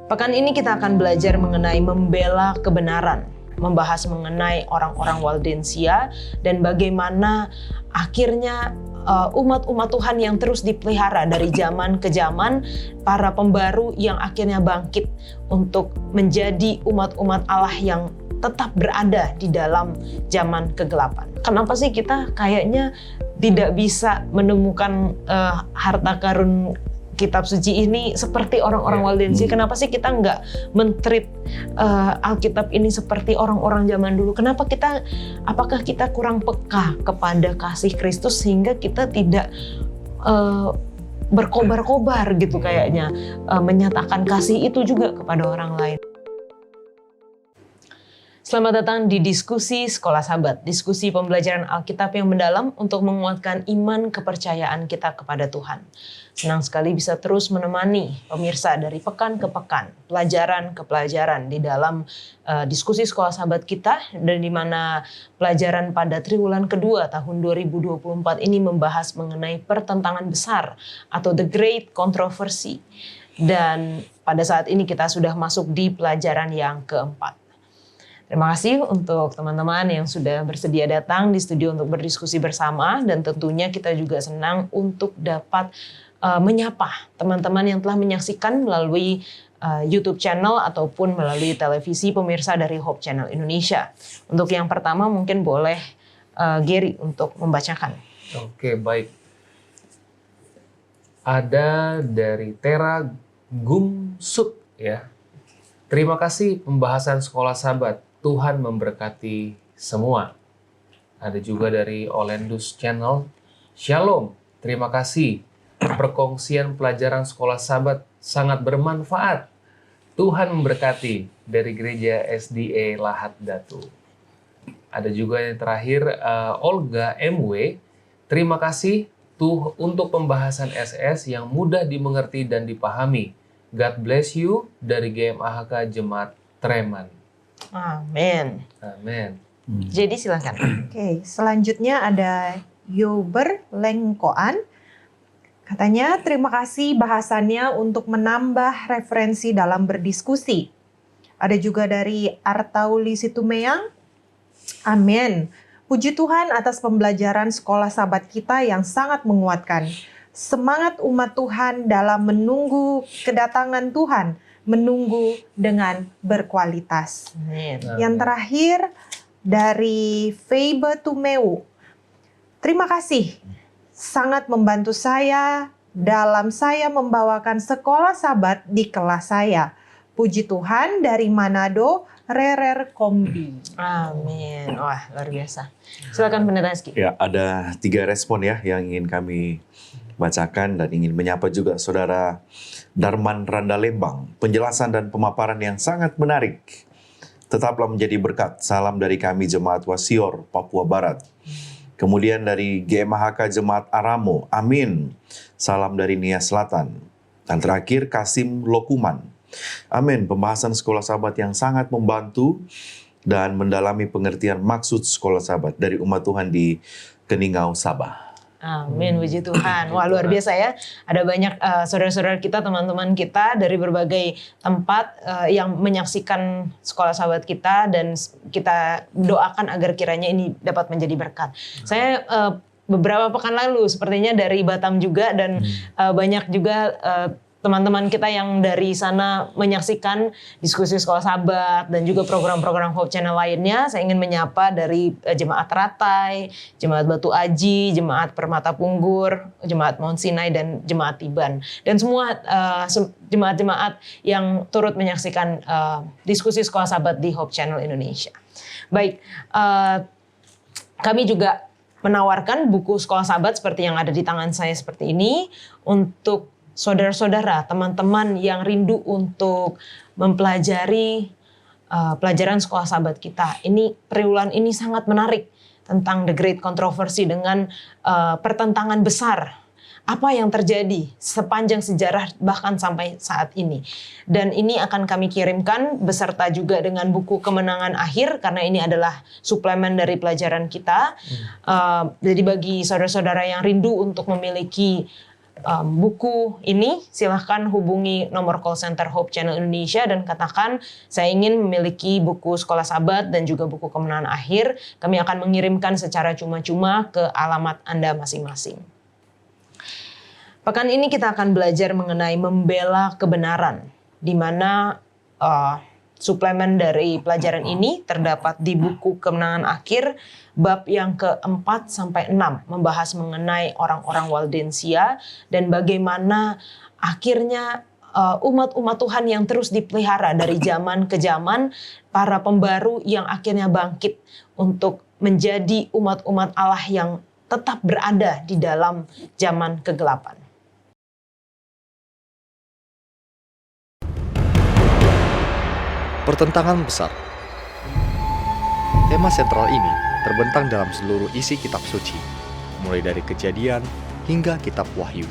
Pekan ini kita akan belajar mengenai membela kebenaran, membahas mengenai orang-orang Waldensia dan bagaimana akhirnya umat-umat Tuhan yang terus dipelihara dari zaman ke zaman, para pembaru yang akhirnya bangkit untuk menjadi umat-umat Allah yang tetap berada di dalam zaman kegelapan. Kenapa sih kita kayaknya tidak bisa menemukan harta karun kitab suci ini seperti orang-orang Waldensia? Kenapa sih kita nggak men-treat Alkitab ini seperti orang-orang zaman dulu? Apakah kita kurang peka kepada kasih Kristus sehingga kita tidak berkobar-kobar gitu kayaknya menyatakan kasih itu juga kepada orang lain? Selamat datang di Diskusi Sekolah Sabat, diskusi pembelajaran Alkitab yang mendalam untuk menguatkan iman kepercayaan kita kepada Tuhan. Senang sekali bisa terus menemani pemirsa dari pekan ke pekan, pelajaran ke pelajaran di dalam Diskusi Sekolah Sabat kita, dan di mana pelajaran pada triwulan kedua tahun 2024 ini membahas mengenai pertentangan besar atau The Great Controversy. Dan pada saat ini kita sudah masuk di pelajaran yang keempat. Terima kasih untuk teman-teman yang sudah bersedia datang di studio untuk berdiskusi bersama, dan tentunya kita juga senang untuk dapat menyapa teman-teman yang telah menyaksikan melalui YouTube channel ataupun melalui televisi pemirsa dari Hope Channel Indonesia. Untuk yang pertama mungkin boleh Gary untuk membacakan. Oke, baik. Ada dari Tera Gumsut ya. Terima kasih pembahasan Sekolah Sabat. Tuhan memberkati semua. Ada juga dari Olendus Channel. Shalom, terima kasih. Perkongsian pelajaran Sekolah Sabat sangat bermanfaat. Tuhan memberkati, dari Gereja SDA Lahat Datu. Ada juga yang terakhir, Olga MW. Terima kasih untuk pembahasan SS yang mudah dimengerti dan dipahami. God bless you, dari GMAHK Jemaat Treman. Amin. Amin. Jadi silakan. Oke, selanjutnya ada Yober Lengkoan. Katanya, terima kasih bahasannya untuk menambah referensi dalam berdiskusi. Ada juga dari Artauli Situmeang. Amin. Puji Tuhan atas pembelajaran Sekolah Sabat kita yang sangat menguatkan. Semangat umat Tuhan dalam menunggu kedatangan Tuhan, menunggu dengan berkualitas. Amin. Yang terakhir dari Febe Tumeu. Terima kasih, sangat membantu saya dalam saya membawakan Sekolah Sabat di kelas saya. Puji Tuhan, dari Manado, Rerer Kombi. Amin. Wah, luar biasa. Silakan Pendeta Eski. Ya, ada 3 respon ya yang ingin kami bacakan, dan ingin menyapa juga Saudara Darman Randa Lembang. Penjelasan dan pemaparan yang sangat menarik. Tetaplah menjadi berkat. Salam dari kami Jemaat Wasior, Papua Barat. Kemudian dari GMAHK Jemaat Aramo, amin. Salam dari Nia Selatan. Dan terakhir Kasim Lokuman. Amin. Pembahasan Sekolah Sabat yang sangat membantu dan mendalami pengertian maksud Sekolah Sabat dari umat Tuhan di Keningau, Sabah. Amin, puji Tuhan. Wah, luar biasa ya. Ada banyak saudara-saudara kita, teman-teman kita dari berbagai tempat yang menyaksikan Sekolah Sabat kita, dan kita doakan agar kiranya ini dapat menjadi berkat. Saya beberapa pekan lalu sepertinya dari Batam juga, dan banyak juga teman-teman kita yang dari sana menyaksikan diskusi Sekolah Sabat dan juga program-program Hope Channel lainnya. Saya ingin menyapa dari Jemaat Ratai, Jemaat Batu Aji, Jemaat Permata Punggur, Jemaat Mount Sinai, dan Jemaat Tiban. Dan semua jemaat-jemaat yang turut menyaksikan diskusi Sekolah Sabat di Hope Channel Indonesia. Baik, kami juga menawarkan buku Sekolah Sabat seperti yang ada di tangan saya seperti ini untuk saudara-saudara, teman-teman yang rindu untuk mempelajari pelajaran Sekolah Sabat kita. Ini triwulan ini sangat menarik tentang The Great Controversy dengan pertentangan besar. Apa yang terjadi sepanjang sejarah bahkan sampai saat ini. Dan ini akan kami kirimkan beserta juga dengan buku Kemenangan Akhir, karena ini adalah suplemen dari pelajaran kita. Jadi bagi saudara-saudara yang rindu untuk memiliki buku ini, silahkan hubungi nomor call center Hope Channel Indonesia dan katakan saya ingin memiliki buku Sekolah Sabat dan juga buku Kemenangan Akhir. Kami akan mengirimkan secara cuma-cuma ke alamat Anda masing-masing. Pekan ini kita akan belajar mengenai membela kebenaran, di mana suplemen dari pelajaran ini terdapat di buku Kemenangan Akhir, bab yang ke-4 sampai 6, membahas mengenai orang-orang Waldensia dan bagaimana akhirnya umat-umat Tuhan yang terus dipelihara dari zaman ke zaman, para pembaru yang akhirnya bangkit untuk menjadi umat-umat Allah yang tetap berada di dalam zaman kegelapan. Pertentangan besar. Tema sentral ini terbentang dalam seluruh isi kitab suci, mulai dari Kejadian hingga kitab Wahyu.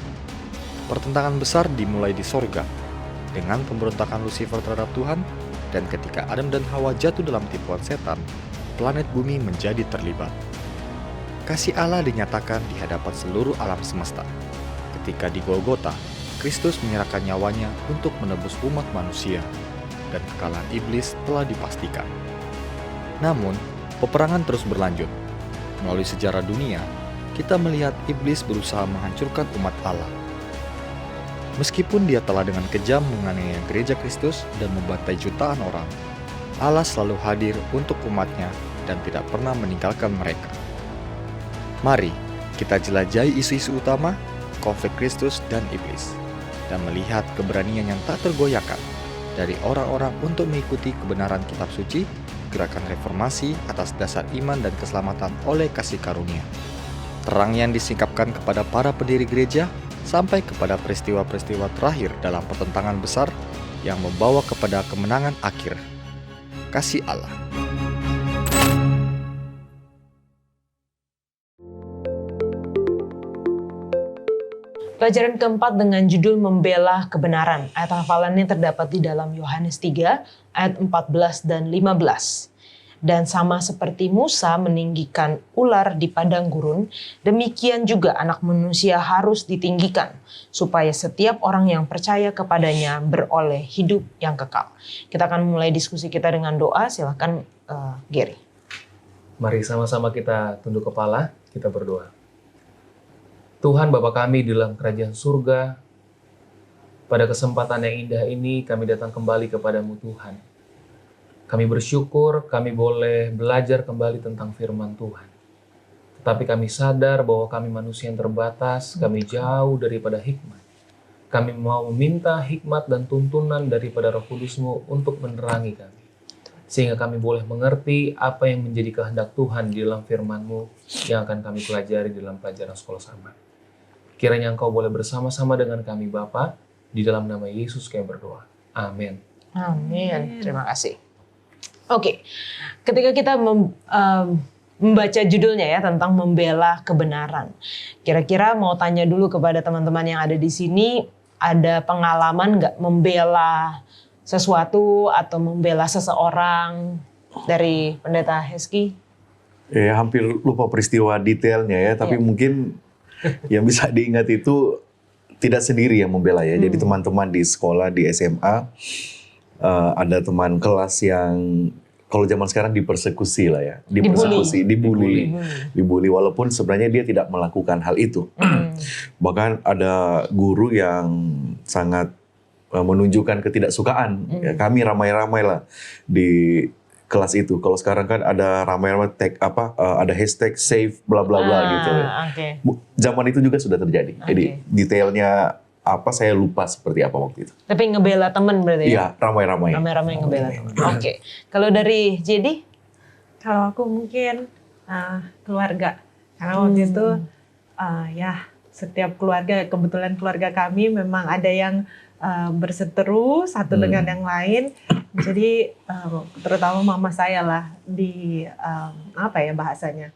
Pertentangan besar dimulai di sorga, dengan pemberontakan Lucifer terhadap Tuhan, dan ketika Adam dan Hawa jatuh dalam tipuan setan, planet bumi menjadi terlibat. Kasih Allah dinyatakan di hadapan seluruh alam semesta. Ketika di Golgota, Kristus menyerahkan nyawanya untuk menebus umat manusia, dan kekalahan iblis telah dipastikan. Namun, peperangan terus berlanjut. Melalui sejarah dunia, kita melihat iblis berusaha menghancurkan umat Allah. Meskipun dia telah dengan kejam menganiaya gereja Kristus dan membantai jutaan orang, Allah selalu hadir untuk umatnya dan tidak pernah meninggalkan mereka. Mari kita jelajahi isu-isu utama, konflik Kristus dan iblis, dan melihat keberanian yang tak tergoyahkan dari orang-orang untuk mengikuti kebenaran kitab suci, gerakan reformasi atas dasar iman dan keselamatan oleh kasih karunia. Terang yang disingkapkan kepada para pendiri gereja sampai kepada peristiwa-peristiwa terakhir dalam pertentangan besar yang membawa kepada kemenangan akhir. Kasih Allah. Pelajaran keempat dengan judul Membela Kebenaran. Ayat hafalannya terdapat di dalam Yohanes 3 ayat 14 dan 15. Dan sama seperti Musa meninggikan ular di padang gurun, demikian juga Anak Manusia harus ditinggikan, supaya setiap orang yang percaya kepadanya beroleh hidup yang kekal. Kita akan mulai diskusi kita dengan doa. Silakan Gary. Mari sama-sama kita tunduk kepala, kita berdoa. Tuhan Bapa kami di dalam kerajaan surga, pada kesempatan yang indah ini kami datang kembali kepadamu Tuhan. Kami bersyukur kami boleh belajar kembali tentang firman Tuhan. Tetapi kami sadar bahwa kami manusia yang terbatas, kami jauh daripada hikmat. Kami mau meminta hikmat dan tuntunan daripada Roh Kudus-Mu untuk menerangi kami. Sehingga kami boleh mengerti apa yang menjadi kehendak Tuhan di dalam firman-Mu yang akan kami pelajari dalam pelajaran Sekolah Sabat. Kiranya Engkau boleh bersama-sama dengan kami Bapa, di dalam nama Yesus kami berdoa. Amin. Amin. Terima kasih. Oke, ketika kita membaca judulnya ya tentang membela kebenaran. Kira-kira mau tanya dulu kepada teman-teman yang ada di sini, ada pengalaman nggak membela sesuatu atau membela seseorang dari Pendeta Heski? Ya, hampir lupa peristiwa detailnya ya, tapi mungkin yang bisa diingat itu tidak sendiri yang membela ya. Jadi teman-teman di sekolah, di SMA, ada teman kelas yang kalau zaman sekarang dipersekusi lah ya. Dipersekusi, dibully walaupun sebenarnya dia tidak melakukan hal itu. Bahkan ada guru yang sangat menunjukkan ketidaksukaan. Ya, kami ramai-ramai lah di kelas itu. Kalau sekarang kan ada ramai-ramai ada hashtag save bla bla bla gitu. Okay. Zaman itu juga sudah terjadi. Jadi detailnya apa saya lupa seperti apa waktu itu. Tapi ngebela temen berarti ya? Iya, ramai-ramai. Ramai-ramai ngebela temen. Oke. Kalau dari JD? Kalau aku mungkin keluarga. Karena waktu itu ya setiap keluarga, kebetulan keluarga kami memang ada yang berseteru satu dengan yang lain. Jadi terutama mama saya lah apa ya bahasanya,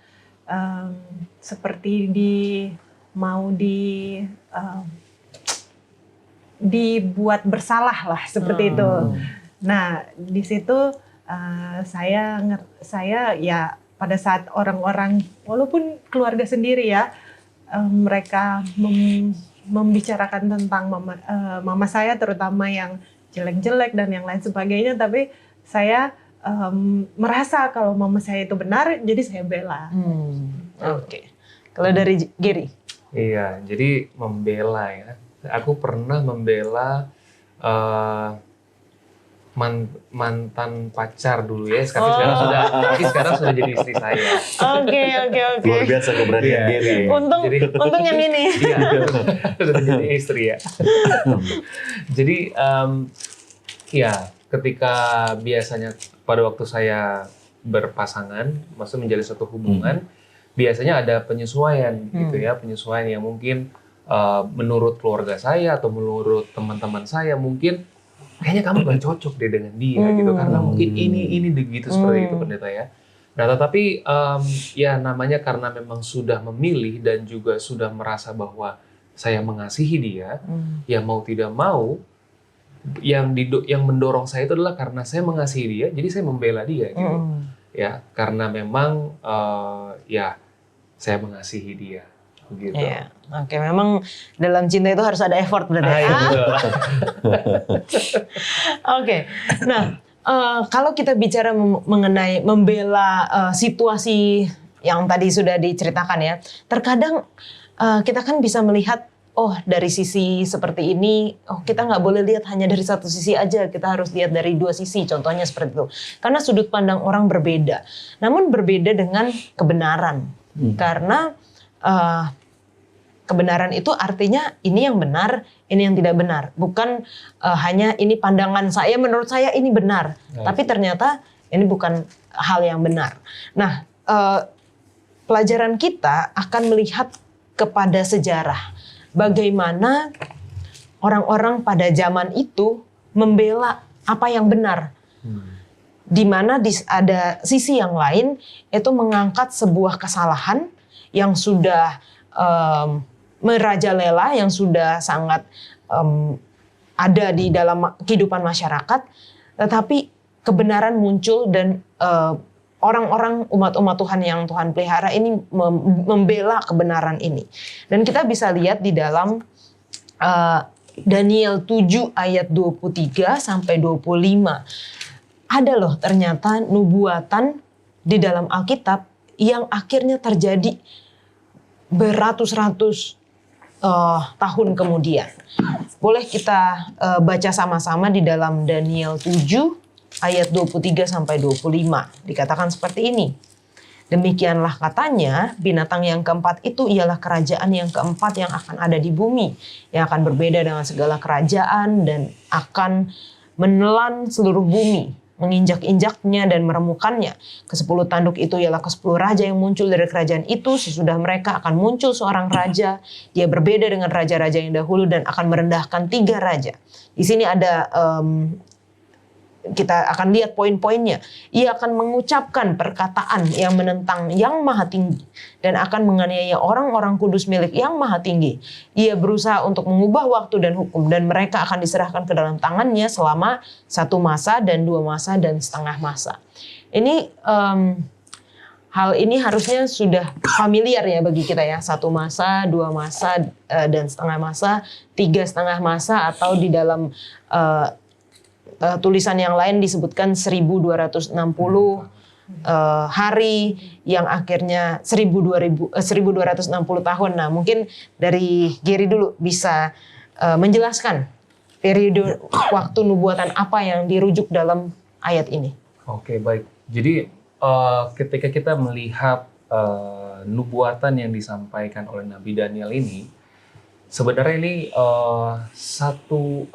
seperti dibuat bersalah lah seperti itu. Nah di situ saya ya pada saat orang-orang walaupun keluarga sendiri ya mereka membicarakan tentang mama saya, terutama yang jelek-jelek dan yang lain sebagainya, tapi saya merasa kalau mama saya itu benar, jadi saya bela. Oke. Kalau dari Gary? Iya, jadi membela ya. Aku pernah membela mantan pacar dulu ya. Sekarang sudah jadi istri saya. Oke. Luar biasa keberanian Gary. Untung yang ini. Iya, sudah jadi istri ya. Jadi ya ketika biasanya pada waktu saya berpasangan, maksudnya menjalin suatu hubungan, biasanya ada penyesuaian gitu ya, penyesuaian yang mungkin menurut keluarga saya atau menurut teman-teman saya mungkin kayaknya kamu gak cocok deh dengan dia gitu, karena mungkin ini begitu seperti itu pendeta ya. Nah tetapi ya namanya karena memang sudah memilih dan juga sudah merasa bahwa saya mengasihi dia, ya mau tidak mau yang mendorong saya itu adalah karena saya mengasihi dia, jadi saya membela dia gitu. Ya karena memang ya saya mengasihi dia begitu. Iya. Oke, memang dalam cinta itu harus ada effort berarti. Iya, betul. Oke. Nah, kalau kita bicara mengenai membela situasi yang tadi sudah diceritakan ya, terkadang kita kan bisa melihat, oh dari sisi seperti ini, oh kita nggak boleh lihat hanya dari satu sisi aja, kita harus lihat dari dua sisi, contohnya seperti itu. Karena sudut pandang orang berbeda, namun berbeda dengan kebenaran. Karena kebenaran itu artinya ini yang benar, ini yang tidak benar. Bukan hanya ini pandangan saya, menurut saya ini benar. Tapi ternyata ini bukan hal yang benar. Nah, pelajaran kita akan melihat kepada sejarah. Bagaimana orang-orang pada zaman itu membela apa yang benar. Di mana ada sisi yang lain itu mengangkat sebuah kesalahan yang sudah merajalela, yang sudah sangat ada di dalam kehidupan masyarakat, tetapi kebenaran muncul dan orang-orang umat-umat Tuhan yang Tuhan pelihara ini membela kebenaran ini. Dan kita bisa lihat di dalam Daniel 7 ayat 23 sampai 25. Ada loh ternyata nubuatan di dalam Alkitab yang akhirnya terjadi beratus-ratus tahun kemudian. Boleh kita baca sama-sama di dalam Daniel 7 ayat 23 sampai 25. Dikatakan seperti ini. Demikianlah katanya, binatang yang keempat itu ialah kerajaan yang keempat yang akan ada di bumi, yang akan berbeda dengan segala kerajaan dan akan menelan seluruh bumi, menginjak-injaknya dan meremukannya. Ke-10 tanduk itu ialah ke-10 raja yang muncul dari kerajaan itu. Sesudah mereka akan muncul seorang raja. Dia berbeda dengan raja-raja yang dahulu dan akan merendahkan 3 raja. Di sini ada kita akan lihat poin-poinnya. Ia akan mengucapkan perkataan yang menentang yang maha tinggi dan akan menganiaya orang-orang kudus milik yang maha tinggi. Ia berusaha untuk mengubah waktu dan hukum dan mereka akan diserahkan ke dalam tangannya selama 1 masa dan 2 masa dan setengah masa. Ini hal ini harusnya sudah familiar ya bagi kita ya. 1 masa, 2 masa dan setengah masa, 3,5 masa, atau di dalam tulisan yang lain disebutkan 1260 hari yang akhirnya 1260 tahun. Nah, mungkin dari Gary dulu bisa menjelaskan periode waktu nubuatan apa yang dirujuk dalam ayat ini. Oke, baik. Jadi ketika kita melihat nubuatan yang disampaikan oleh Nabi Daniel ini, sebenarnya ini satu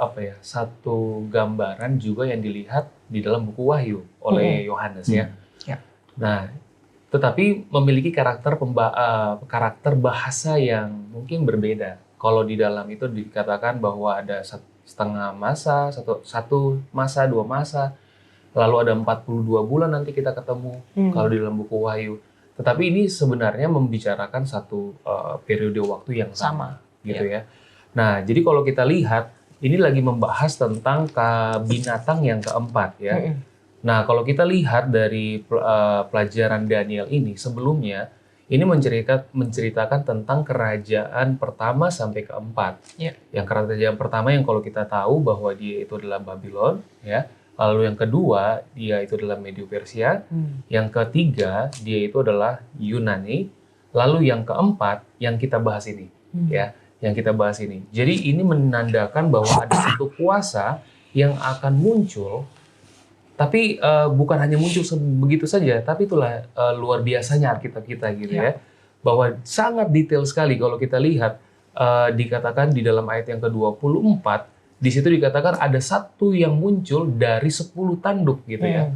gambaran juga yang dilihat di dalam buku Wahyu oleh Yohanes ya. Nah, tetapi memiliki karakter bahasa yang mungkin berbeda. Kalau di dalam itu dikatakan bahwa ada setengah masa, satu masa, 2 masa, lalu ada 42 bulan nanti kita ketemu kalau di dalam buku Wahyu. Tetapi ini sebenarnya membicarakan satu periode waktu yang sama. Gitu ya. Nah, jadi kalau kita lihat ini lagi membahas tentang binatang yang keempat ya. Nah, kalau kita lihat dari pelajaran Daniel ini sebelumnya ini menceritakan tentang kerajaan pertama sampai keempat. Ya. Yang kerajaan pertama yang kalau kita tahu bahwa dia itu adalah Babylon, ya. Lalu yang kedua dia itu adalah Medio Persia. Yang ketiga dia itu adalah Yunani. Lalu yang keempat yang kita bahas ini, ya, yang kita bahas ini. Jadi ini menandakan bahwa ada satu kuasa yang akan muncul. Tapi bukan hanya muncul begitu saja, tapi itulah luar biasanya Alkitab kita gitu ya. Bahwa sangat detail sekali kalau kita lihat dikatakan di dalam ayat yang ke-24, di situ dikatakan ada satu yang muncul dari 10 tanduk gitu ya.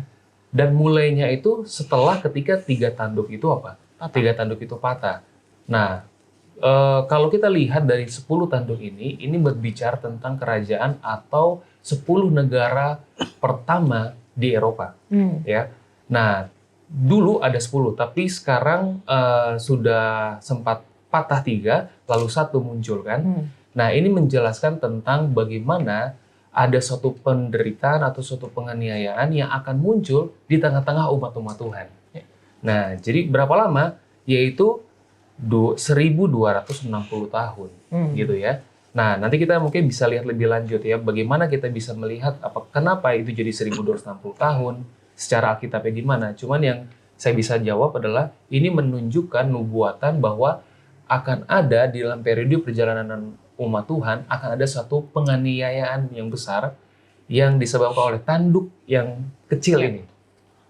Dan mulainya itu setelah ketika 3 tanduk itu apa? 3 tanduk itu patah. Nah, kalau kita lihat dari 10 tanduk ini berbicara tentang kerajaan atau 10 negara pertama di Eropa, ya. Nah, dulu ada 10, tapi sekarang sudah sempat patah 3, lalu 1 muncul kan. Nah, ini menjelaskan tentang bagaimana ada suatu penderitaan atau suatu penganiayaan yang akan muncul di tengah-tengah umat-umat Tuhan. Nah, jadi berapa lama? Yaitu 1260 tahun, gitu ya. Nah, nanti kita mungkin bisa lihat lebih lanjut ya, bagaimana kita bisa melihat kenapa itu jadi 1260 tahun, secara Alkitabnya gimana. Cuman yang saya bisa jawab adalah, ini menunjukkan nubuatan bahwa akan ada di dalam periode perjalanan umat Tuhan, akan ada suatu penganiayaan yang besar, yang disebabkan oleh tanduk yang kecil ini,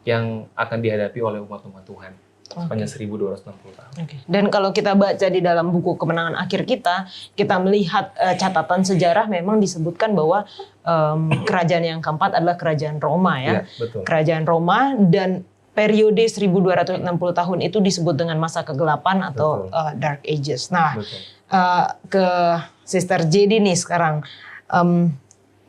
yang akan dihadapi oleh umat-umat Tuhan. Sepanjang 1260 tahun. Dan kalau kita baca di dalam buku Kemenangan Akhir kita melihat catatan sejarah memang disebutkan bahwa kerajaan yang keempat adalah kerajaan Roma ya. Iya, betul. Kerajaan Roma, dan periode 1260 tahun itu disebut dengan masa kegelapan atau Dark Ages. Nah, ke Sister Jedi nih sekarang.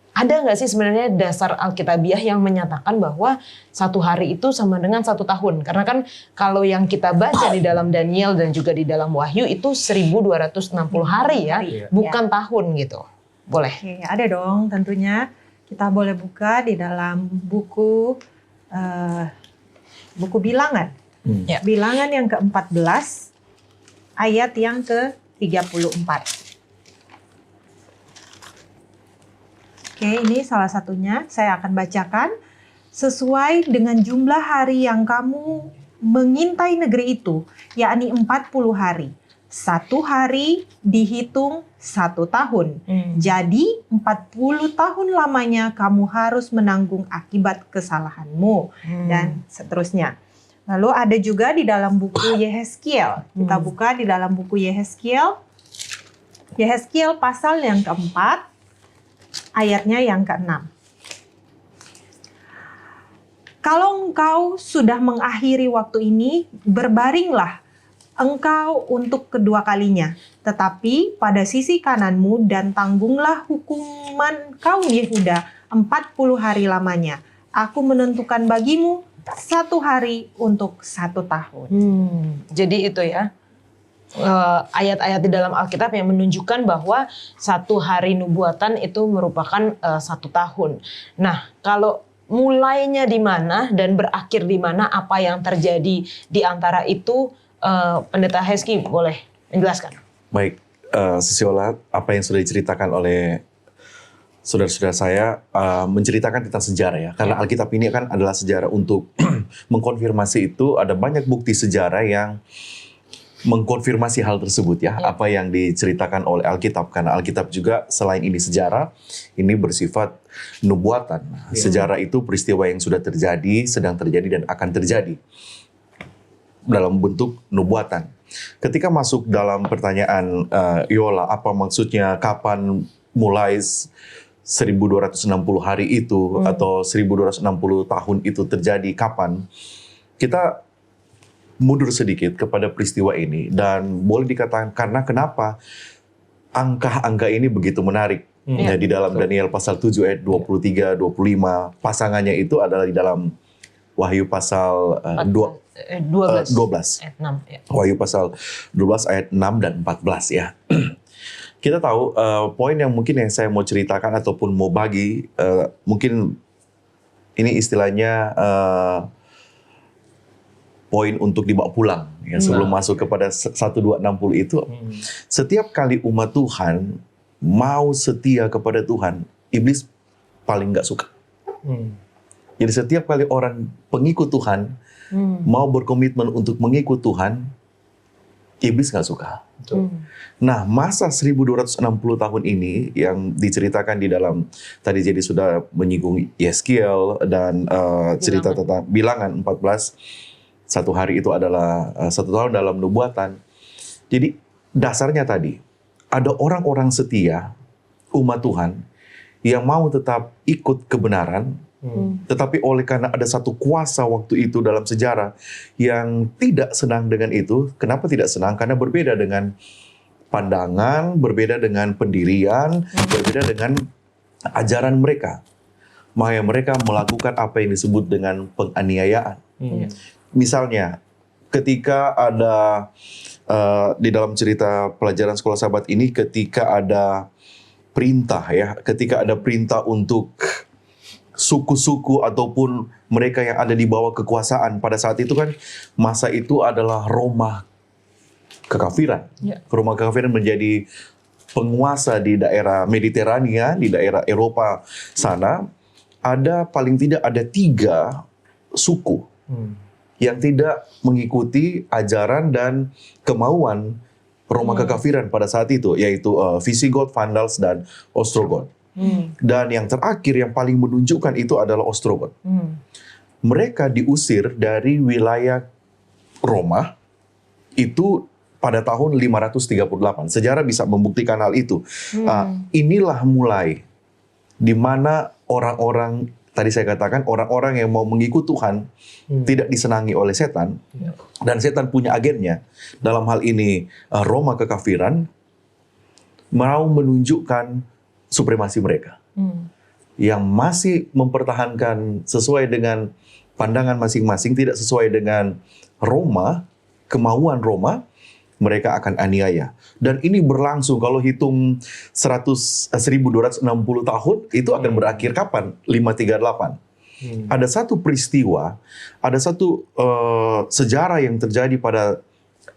Ada nggak sih sebenarnya dasar Alkitabiah yang menyatakan bahwa 1 hari itu sama dengan 1 tahun? Karena kan kalau yang kita baca di dalam Daniel dan juga di dalam Wahyu itu 1260 hari ya, bukan tahun gitu. Boleh? Oke, ada dong tentunya. Kita boleh buka di dalam buku Bilangan. Bilangan yang ke-14 ayat yang ke-34. Oke, ini salah satunya saya akan bacakan. Sesuai dengan jumlah hari yang kamu mengintai negeri itu, yakni 40 hari. 1 hari dihitung 1 tahun. Jadi 40 tahun lamanya kamu harus menanggung akibat kesalahanmu. Dan seterusnya. Lalu ada juga di dalam buku Yehezkiel. Kita buka di dalam buku Yehezkiel. Yehezkiel pasal yang keempat, ayatnya yang ke-6. Kalau engkau sudah mengakhiri waktu ini, berbaringlah engkau untuk kedua kalinya. Tetapi pada sisi kananmu dan tanggunglah hukuman kaum Yehuda 40 hari lamanya. Aku menentukan bagimu 1 hari untuk 1 tahun. Jadi itu ya. Ayat-ayat di dalam Alkitab yang menunjukkan bahwa 1 hari nubuatan itu merupakan 1 tahun. Nah, kalau mulainya di mana dan berakhir di mana, apa yang terjadi di antara itu, Pendeta Hezki boleh menjelaskan? Baik, Sisiola, apa yang sudah diceritakan oleh saudara-saudara saya menceritakan tentang sejarah ya. Karena Alkitab ini kan adalah sejarah untuk mengkonfirmasi itu, ada banyak bukti sejarah yang mengkonfirmasi hal tersebut ya, apa yang diceritakan oleh Alkitab. Karena Alkitab juga selain ini sejarah, ini bersifat nubuatan. Sejarah itu peristiwa yang sudah terjadi, sedang terjadi, dan akan terjadi dalam bentuk nubuatan. Ketika masuk dalam pertanyaan Yola, apa maksudnya kapan mulai 1260 hari itu atau 1260 tahun itu terjadi, kapan? Kita mundur sedikit kepada peristiwa ini, dan boleh dikatakan karena kenapa angka-angka ini begitu menarik. Ya, di dalam Daniel pasal 7 ayat 23, 25, pasangannya itu adalah di dalam Wahyu pasal 12 ayat 6 ya. Wahyu pasal 12 ayat 6 dan 14 ya. Kita tahu poin yang mungkin yang saya mau ceritakan ataupun mau bagi, mungkin ini istilahnya poin untuk dibawa pulang ya sebelum masuk kepada 1260 itu. Setiap kali umat Tuhan mau setia kepada Tuhan, iblis paling nggak suka. Jadi setiap kali orang pengikut Tuhan mau berkomitmen untuk mengikut Tuhan, iblis nggak suka. Nah, masa 1260 tahun ini yang diceritakan di dalam, tadi jadi sudah menyinggung Yeskiel dan cerita tentang Bilangan 14, satu hari itu adalah 1 tahun dalam nubuatan. Jadi dasarnya tadi, ada orang-orang setia, umat Tuhan, yang mau tetap ikut kebenaran, tetapi oleh karena ada satu kuasa waktu itu dalam sejarah yang tidak senang dengan itu. Kenapa tidak senang? Karena berbeda dengan pandangan, berbeda dengan pendirian, berbeda dengan ajaran mereka. Makanya mereka melakukan apa yang disebut dengan penganiayaan. Misalnya, ketika ada di dalam cerita pelajaran sekolah sahabat ini, ketika ada perintah ya, ketika ada perintah untuk suku-suku ataupun mereka yang ada di bawah kekuasaan pada saat itu kan, masa itu adalah Roma kekafiran. Roma kekafiran menjadi penguasa di daerah Mediterania, di daerah Eropa sana. Ada paling tidak ada 3 suku yang tidak mengikuti ajaran dan kemauan Roma kekafiran pada saat itu, yaitu Visigoth, Vandals, dan Ostrogoth. Dan yang terakhir yang paling menunjukkan itu adalah Ostrogoth. Mereka diusir dari wilayah Roma itu pada tahun 538. Sejarah bisa membuktikan hal itu. Inilah mulai di mana orang-orang, tadi saya katakan, orang-orang yang mau mengikut Tuhan tidak disenangi oleh setan. Dan setan punya agennya. Dalam hal ini Roma kekafiran mau menunjukkan supremasi mereka. Yang masih mempertahankan sesuai dengan pandangan masing-masing, tidak sesuai dengan Roma, kemauan Roma, mereka akan aniaya. Dan ini berlangsung, kalau hitung 1260 tahun, itu akan berakhir kapan? 538. Ada satu peristiwa, ada satu sejarah yang terjadi pada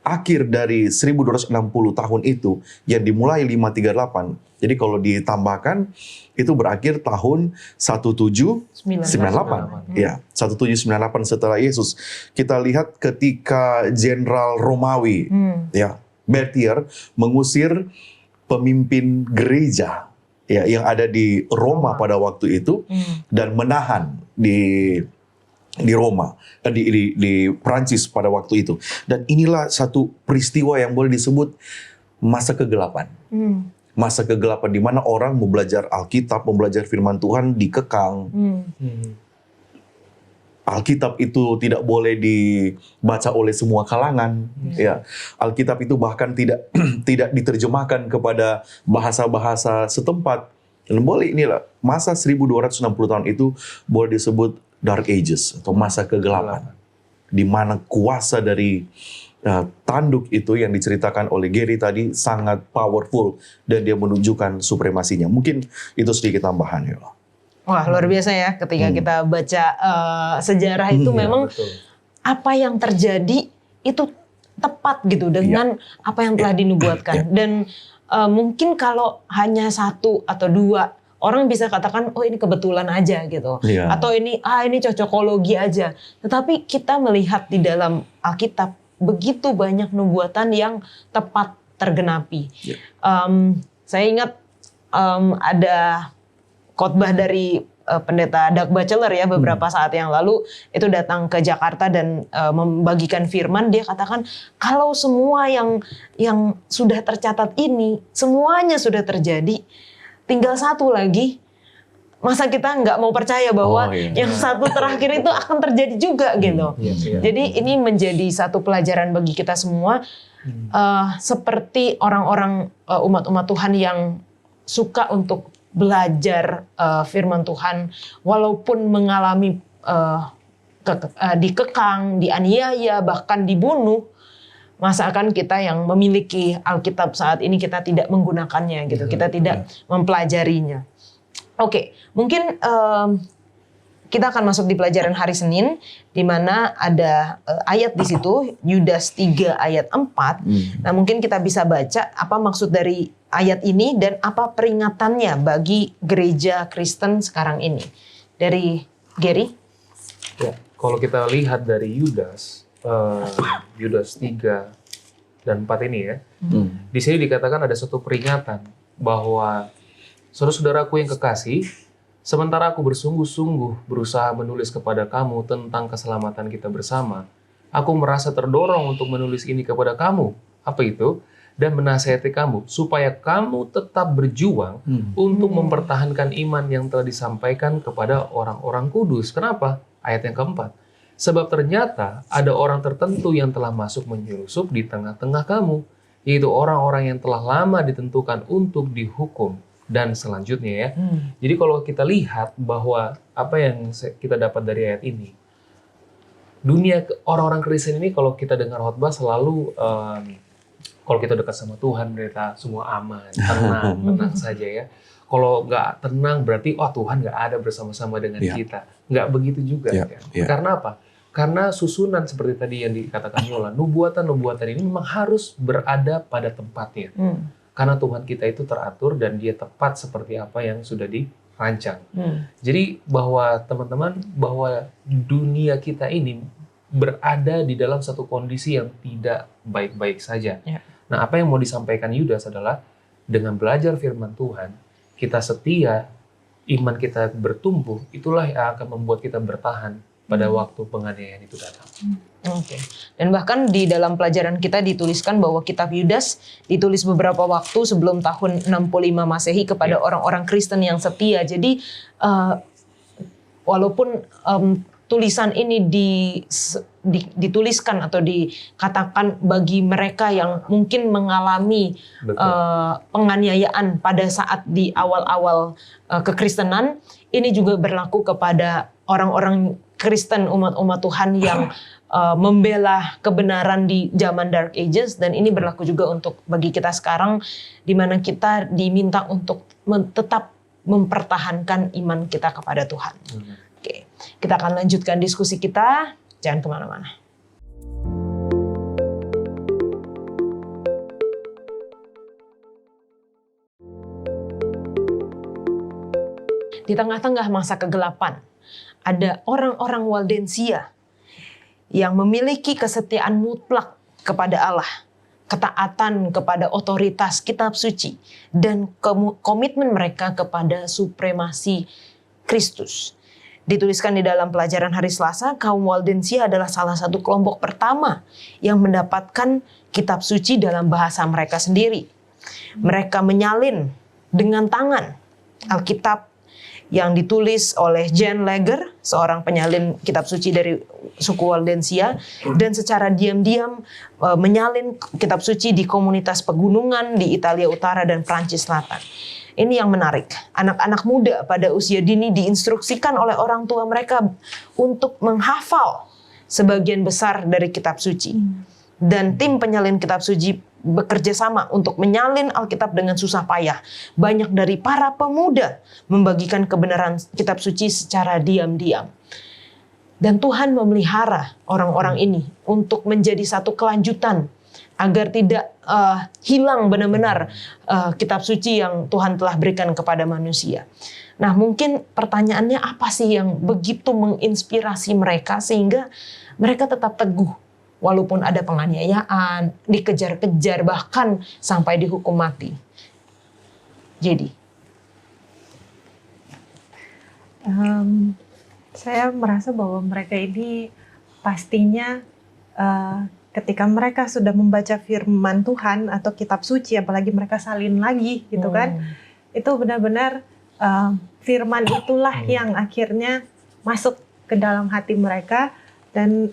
akhir dari 1260 tahun itu, yang dimulai 538. Jadi kalau ditambahkan, itu berakhir tahun 1798. Ya, 1798 setelah Yesus. Kita lihat ketika Jenderal Romawi, ya, Bertier, mengusir pemimpin gereja ya, yang ada di Roma pada waktu itu, dan menahan di Roma, di Prancis pada waktu itu. Dan inilah satu peristiwa yang boleh disebut masa kegelapan. Masa kegelapan di mana orang mau belajar Alkitab, mau belajar firman Tuhan dikekang. Alkitab itu tidak boleh dibaca oleh semua kalangan. Ya, Alkitab itu bahkan tidak tidak diterjemahkan kepada bahasa-bahasa setempat. Dan boleh, inilah masa 1260 tahun itu boleh disebut Dark Ages atau masa kegelapan, di mana kuasa dari tanduk itu yang diceritakan oleh Gary tadi sangat powerful dan dia menunjukkan supremasinya. Mungkin itu sedikit tambahan ya. Wah, luar biasa ya ketika kita baca sejarah itu memang apa yang terjadi itu tepat gitu dengan apa yang telah dinubuatkan. Dan mungkin kalau hanya 1 atau 2 orang bisa katakan, oh ini kebetulan aja gitu. Atau ini cocokologi aja. Tetapi kita melihat di dalam Alkitab begitu banyak nubuatan yang tepat tergenapi. Saya ingat ada khotbah dari pendeta Doug Batchelor ya beberapa saat yang lalu, itu datang ke Jakarta dan membagikan firman. Dia katakan kalau semua yang sudah tercatat ini semuanya sudah terjadi, tinggal 1 lagi. Masa kita nggak mau percaya bahwa yang 1 terakhir itu akan terjadi juga gitu. Jadi ini menjadi satu pelajaran bagi kita semua, seperti orang-orang umat-umat Tuhan yang suka untuk belajar firman Tuhan, walaupun mengalami dikekang, dianiaya, bahkan dibunuh. Masakan kita yang memiliki Alkitab saat ini kita tidak menggunakannya gitu, kita tidak mempelajarinya. Oke, mungkin kita akan masuk di pelajaran hari Senin, di mana ada ayat di situ, Yudas 3 ayat 4. Nah, mungkin kita bisa baca apa maksud dari ayat ini dan apa peringatannya bagi gereja Kristen sekarang ini. Dari Gary? Ya, kalau kita lihat dari Yudas 3 dan 4 ini ya, di sini dikatakan ada suatu peringatan bahwa saudara-saudaraku yang kekasih, sementara aku bersungguh-sungguh berusaha menulis kepada kamu tentang keselamatan kita bersama, aku merasa terdorong untuk menulis ini kepada kamu. Apa itu? Dan menasihati kamu, supaya kamu tetap berjuang untuk mempertahankan iman yang telah disampaikan kepada orang-orang kudus. Kenapa? Ayat yang keempat. Sebab ternyata ada orang tertentu yang telah masuk menyelusup di tengah-tengah kamu, yaitu orang-orang yang telah lama ditentukan untuk dihukum. Dan selanjutnya ya, jadi kalau kita lihat bahwa apa yang kita dapat dari ayat ini, dunia orang-orang Kristen ini kalau kita dengar khotbah selalu, kalau kita dekat sama Tuhan mereka semua aman, tenang saja ya. Kalau nggak tenang berarti Tuhan nggak ada bersama-sama dengan kita. Nggak begitu juga kan? Karena apa? Karena susunan seperti tadi yang dikatakan Yola, nubuatan-nubuatan ini memang harus berada pada tempatnya. Karena Tuhan kita itu teratur dan dia tepat seperti apa yang sudah dirancang. Jadi bahwa teman-teman, bahwa dunia kita ini berada di dalam satu kondisi yang tidak baik-baik saja. Nah, apa yang mau disampaikan Yudas adalah dengan belajar firman Tuhan, kita setia, iman kita bertumbuh, itulah yang akan membuat kita bertahan pada waktu penganiayaan itu datang. Oke. Dan bahkan di dalam pelajaran kita dituliskan bahwa kitab Yudas ditulis beberapa waktu sebelum tahun 65 Masehi kepada orang-orang Kristen yang setia. Jadi walaupun tulisan ini dituliskan atau dikatakan bagi mereka yang mungkin mengalami penganiayaan pada saat di awal-awal kekristenan, ini juga berlaku kepada orang-orang Kristen, umat-umat Tuhan yang membela kebenaran di zaman Dark Ages, dan ini berlaku juga untuk bagi kita sekarang di mana kita diminta untuk tetap mempertahankan iman kita kepada Tuhan. Oke, kita akan lanjutkan diskusi kita, jangan kemana-mana. Di tengah-tengah masa kegelapan, ada orang-orang Waldensia yang memiliki kesetiaan mutlak kepada Allah, ketaatan kepada otoritas kitab suci, dan komitmen mereka kepada supremasi Kristus. Dituliskan di dalam pelajaran hari Selasa, kaum Waldensia adalah salah satu kelompok pertama yang mendapatkan kitab suci dalam bahasa mereka sendiri. Mereka menyalin dengan tangan Alkitab yang ditulis oleh Jan Lager, seorang penyalin kitab suci dari suku Waldensia, dan secara diam-diam menyalin kitab suci di komunitas pegunungan di Italia Utara dan Prancis Selatan. Ini yang menarik. Anak-anak muda pada usia dini diinstruksikan oleh orang tua mereka untuk menghafal sebagian besar dari kitab suci. Dan tim penyalin kitab suci bekerja sama untuk menyalin Alkitab dengan susah payah. Banyak dari para pemuda membagikan kebenaran kitab suci secara diam-diam. Dan Tuhan memelihara orang-orang ini untuk menjadi satu kelanjutan agar tidak hilang benar-benar kitab suci yang Tuhan telah berikan kepada manusia. Nah, mungkin pertanyaannya apa sih yang begitu menginspirasi mereka sehingga mereka tetap teguh walaupun ada penganiayaan, dikejar-kejar, bahkan sampai dihukum mati. Jadi, saya merasa bahwa mereka ini pastinya ketika mereka sudah membaca firman Tuhan atau kitab suci, apalagi mereka salin lagi gitu kan, itu benar-benar firman itulah yang akhirnya masuk ke dalam hati mereka dan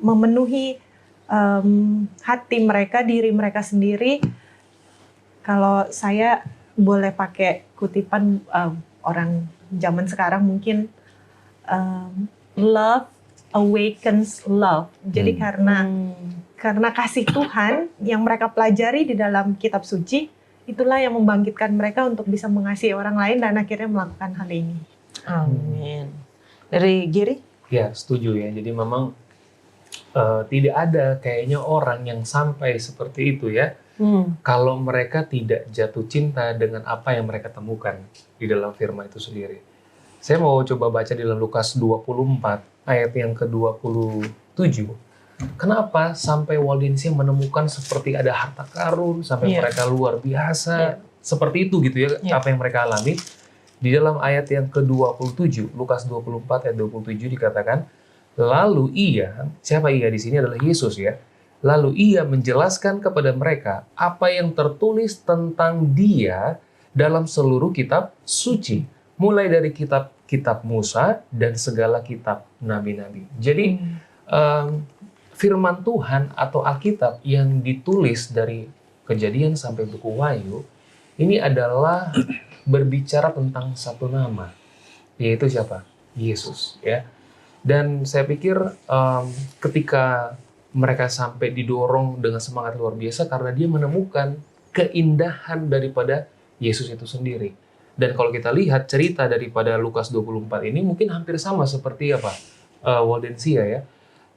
memenuhi hati mereka, diri mereka sendiri. Kalau saya boleh pakai kutipan orang zaman sekarang mungkin, love awakens love. Jadi karena kasih Tuhan yang mereka pelajari di dalam kitab suci, itulah yang membangkitkan mereka untuk bisa mengasihi orang lain dan akhirnya melakukan hal ini. amin. Dari Giri? Ya, setuju ya. Jadi memang tidak ada kayaknya orang yang sampai seperti itu ya. Kalau mereka tidak jatuh cinta dengan apa yang mereka temukan di dalam firman itu sendiri. Saya mau coba baca di dalam Lukas 24 ayat yang ke-27. Kenapa sampai Waldensia menemukan seperti ada harta karun, sampai mereka luar biasa, seperti itu gitu ya, apa yang mereka alami. Di dalam ayat yang ke-27, Lukas 24 ayat 27 dikatakan, lalu ia, siapa ia di sini adalah Yesus ya, lalu ia menjelaskan kepada mereka apa yang tertulis tentang dia dalam seluruh kitab suci, mulai dari kitab Musa dan segala kitab nabi-nabi. Jadi firman Tuhan atau Alkitab yang ditulis dari Kejadian sampai buku Wahyu ini adalah berbicara tentang satu nama, yaitu siapa? Yesus ya. Dan saya pikir ketika mereka sampai didorong dengan semangat luar biasa karena dia menemukan keindahan daripada Yesus itu sendiri. Dan kalau kita lihat cerita daripada Lukas 24 ini mungkin hampir sama seperti apa Waldensia ya,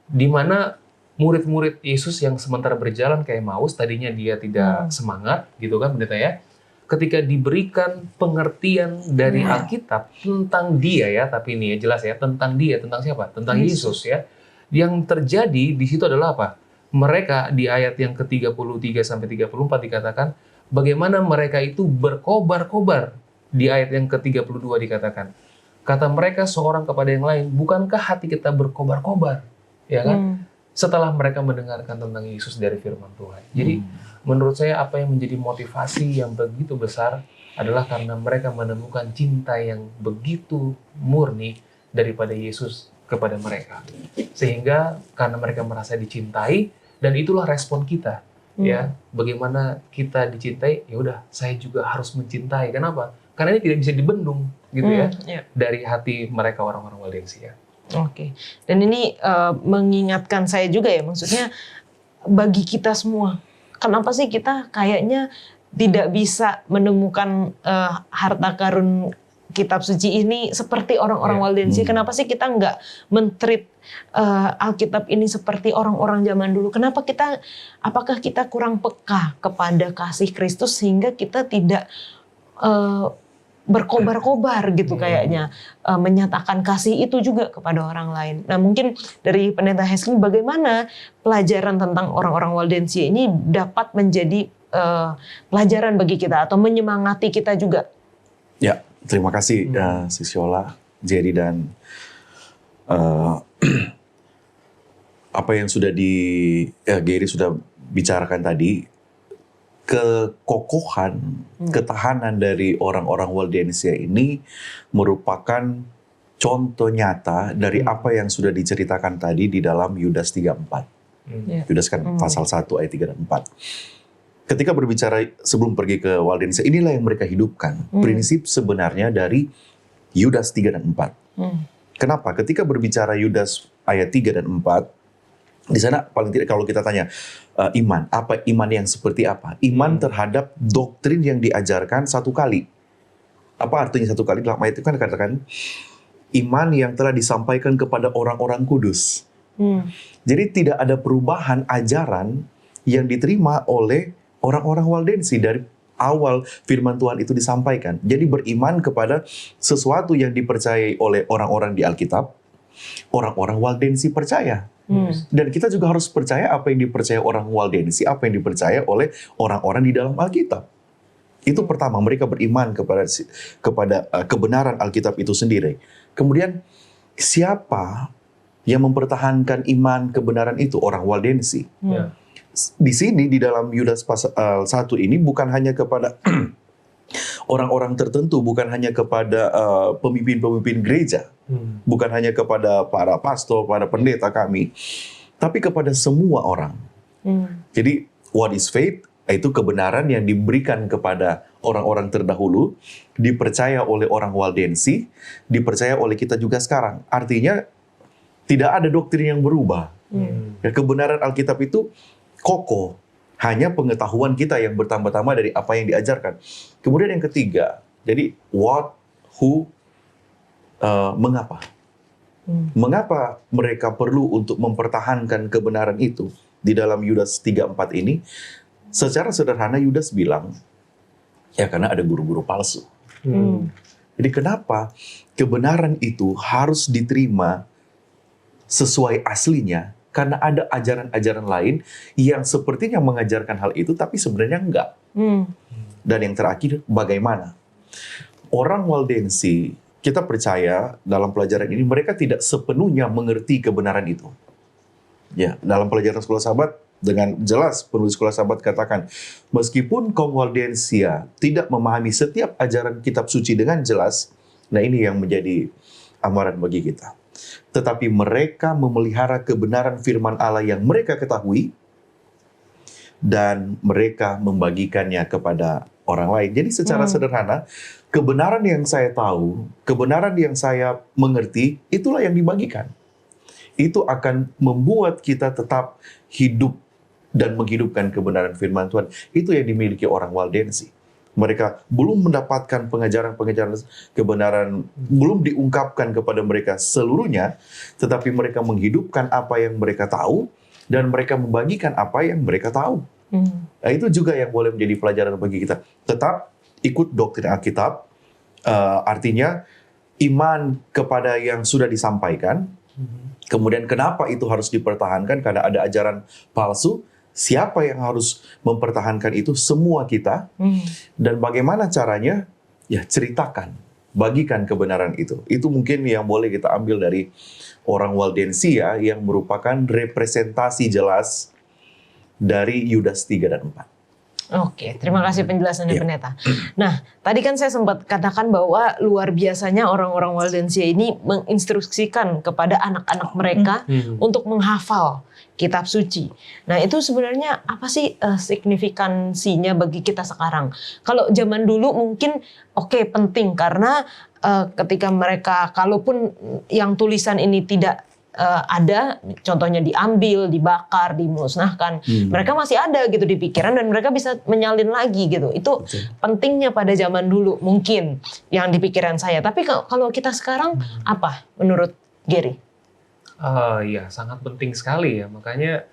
di mana murid-murid Yesus yang sementara berjalan kayak Emmaus, tadinya dia tidak semangat gitu kan pendeta ya, ketika diberikan pengertian dari Alkitab tentang dia ya, tapi ini ya jelas ya, tentang dia, tentang siapa? Tentang Yesus ya. Yang terjadi di situ adalah apa? Mereka di ayat yang ke-33 sampai 34 dikatakan bagaimana mereka itu berkobar-kobar. Di ayat yang ke-32 dikatakan, kata mereka seorang kepada yang lain, bukankah hati kita berkobar-kobar? Ya kan? Setelah mereka mendengarkan tentang Yesus dari firman Tuhan. Jadi menurut saya apa yang menjadi motivasi yang begitu besar adalah karena mereka menemukan cinta yang begitu murni daripada Yesus kepada mereka. Sehingga karena mereka merasa dicintai, dan itulah respon kita. Ya, bagaimana kita dicintai, ya udah saya juga harus mencintai. Kenapa? Karena ini tidak bisa dibendung gitu ya dari hati mereka orang-orang Waldensia. Oke. Dan ini mengingatkan saya juga ya, maksudnya bagi kita semua, kenapa sih kita kayaknya tidak bisa menemukan harta karun kitab suci ini seperti orang-orang Waldensia? Kenapa sih kita nggak men-treat Alkitab ini seperti orang-orang zaman dulu? Apakah kita kurang peka kepada kasih Kristus sehingga kita tidak berkobar-kobar gitu kayaknya, menyatakan kasih itu juga kepada orang lain. Nah mungkin dari Pendeta Hesky, bagaimana pelajaran tentang orang-orang Waldensia ini dapat menjadi pelajaran bagi kita atau menyemangati kita juga? Ya, terima kasih Sisiola, Jerry dan apa yang sudah Gary sudah bicarakan tadi. Kekokohan, ketahanan dari orang-orang Waldensia ini merupakan contoh nyata dari apa yang sudah diceritakan tadi di dalam Yudas 3:4. Yudas kan pasal 1 ayat 3 dan 4. Ketika berbicara sebelum pergi ke Waldensia, inilah yang mereka hidupkan. Prinsip sebenarnya dari Yudas 3 dan 4. Kenapa? Ketika berbicara Yudas ayat 3 dan 4, di sana paling tidak kalau kita tanya iman, apa iman yang seperti apa? Iman terhadap doktrin yang diajarkan satu kali. Apa artinya satu kali? Dalam ayat itu kan dikatakan iman yang telah disampaikan kepada orang-orang kudus. Jadi tidak ada perubahan ajaran yang diterima oleh orang-orang Waldensi dari awal firman Tuhan itu disampaikan. Jadi beriman kepada sesuatu yang dipercayai oleh orang-orang di Alkitab, orang-orang Waldensi percaya. Dan kita juga harus percaya apa yang dipercaya orang Waldensi, apa yang dipercaya oleh orang-orang di dalam Alkitab. Itu pertama, mereka beriman kepada kebenaran Alkitab itu sendiri. Kemudian siapa yang mempertahankan iman kebenaran itu? Orang Waldensi. Di sini di dalam Yudas pasal 1 ini bukan hanya kepada orang-orang tertentu, bukan hanya kepada pemimpin-pemimpin gereja, bukan hanya kepada para pastor, para pendeta kami, tapi kepada semua orang. Jadi what is faith? Itu kebenaran yang diberikan kepada orang-orang terdahulu, dipercaya oleh orang Waldensi, dipercaya oleh kita juga sekarang. Artinya tidak ada doktrin yang berubah. Ya, kebenaran Alkitab itu kokoh. Hanya pengetahuan kita yang bertambah-tambah dari apa yang diajarkan. Kemudian yang ketiga, jadi what, who, mengapa. Mengapa mereka perlu untuk mempertahankan kebenaran itu di dalam Yudas 3:4 ini? Secara sederhana Yudas bilang, ya karena ada guru-guru palsu. Jadi kenapa kebenaran itu harus diterima sesuai aslinya? Karena ada ajaran-ajaran lain yang sepertinya mengajarkan hal itu, tapi sebenarnya enggak. Dan yang terakhir, bagaimana? Orang Waldensi, kita percaya dalam pelajaran ini, mereka tidak sepenuhnya mengerti kebenaran itu. Ya, dalam pelajaran Sekolah Sahabat, dengan jelas penulis Sekolah Sahabat katakan, meskipun kaum Waldensia tidak memahami setiap ajaran kitab suci dengan jelas, nah ini yang menjadi amaran bagi kita. Tetapi mereka memelihara kebenaran firman Allah yang mereka ketahui, dan mereka membagikannya kepada orang lain. Jadi secara sederhana, kebenaran yang saya tahu, kebenaran yang saya mengerti, itulah yang dibagikan. Itu akan membuat kita tetap hidup dan menghidupkan kebenaran firman Tuhan. Itu yang dimiliki orang Waldensi. Mereka belum mendapatkan pengajaran-pengajaran kebenaran, belum diungkapkan kepada mereka seluruhnya, tetapi mereka menghidupkan apa yang mereka tahu, dan mereka membagikan apa yang mereka tahu. Nah, itu juga yang boleh menjadi pelajaran bagi kita. Tetap ikut doktrin Alkitab, artinya iman kepada yang sudah disampaikan. Kemudian kenapa itu harus dipertahankan? Karena ada ajaran palsu. Siapa yang harus mempertahankan itu? Semua kita. Dan bagaimana caranya? Ya ceritakan, bagikan kebenaran itu. Itu mungkin yang boleh kita ambil dari orang Waldensia yang merupakan representasi jelas dari Yudas 3 dan 4. Oke, terima kasih penjelasannya Pendeta. Nah, tadi kan saya sempat katakan bahwa luar biasanya orang-orang Waldensia ini menginstruksikan kepada anak-anak mereka untuk menghafal kitab suci. Nah, itu sebenarnya apa sih signifikansinya bagi kita sekarang? Kalau zaman dulu mungkin penting karena ketika mereka, kalaupun yang tulisan ini tidak ada, contohnya diambil, dibakar, dimusnahkan, mereka masih ada gitu di pikiran dan mereka bisa menyalin lagi gitu. Itu pentingnya pada zaman dulu mungkin yang di pikiran saya. Tapi kalau kita sekarang apa menurut Gary? Ya sangat penting sekali ya. Makanya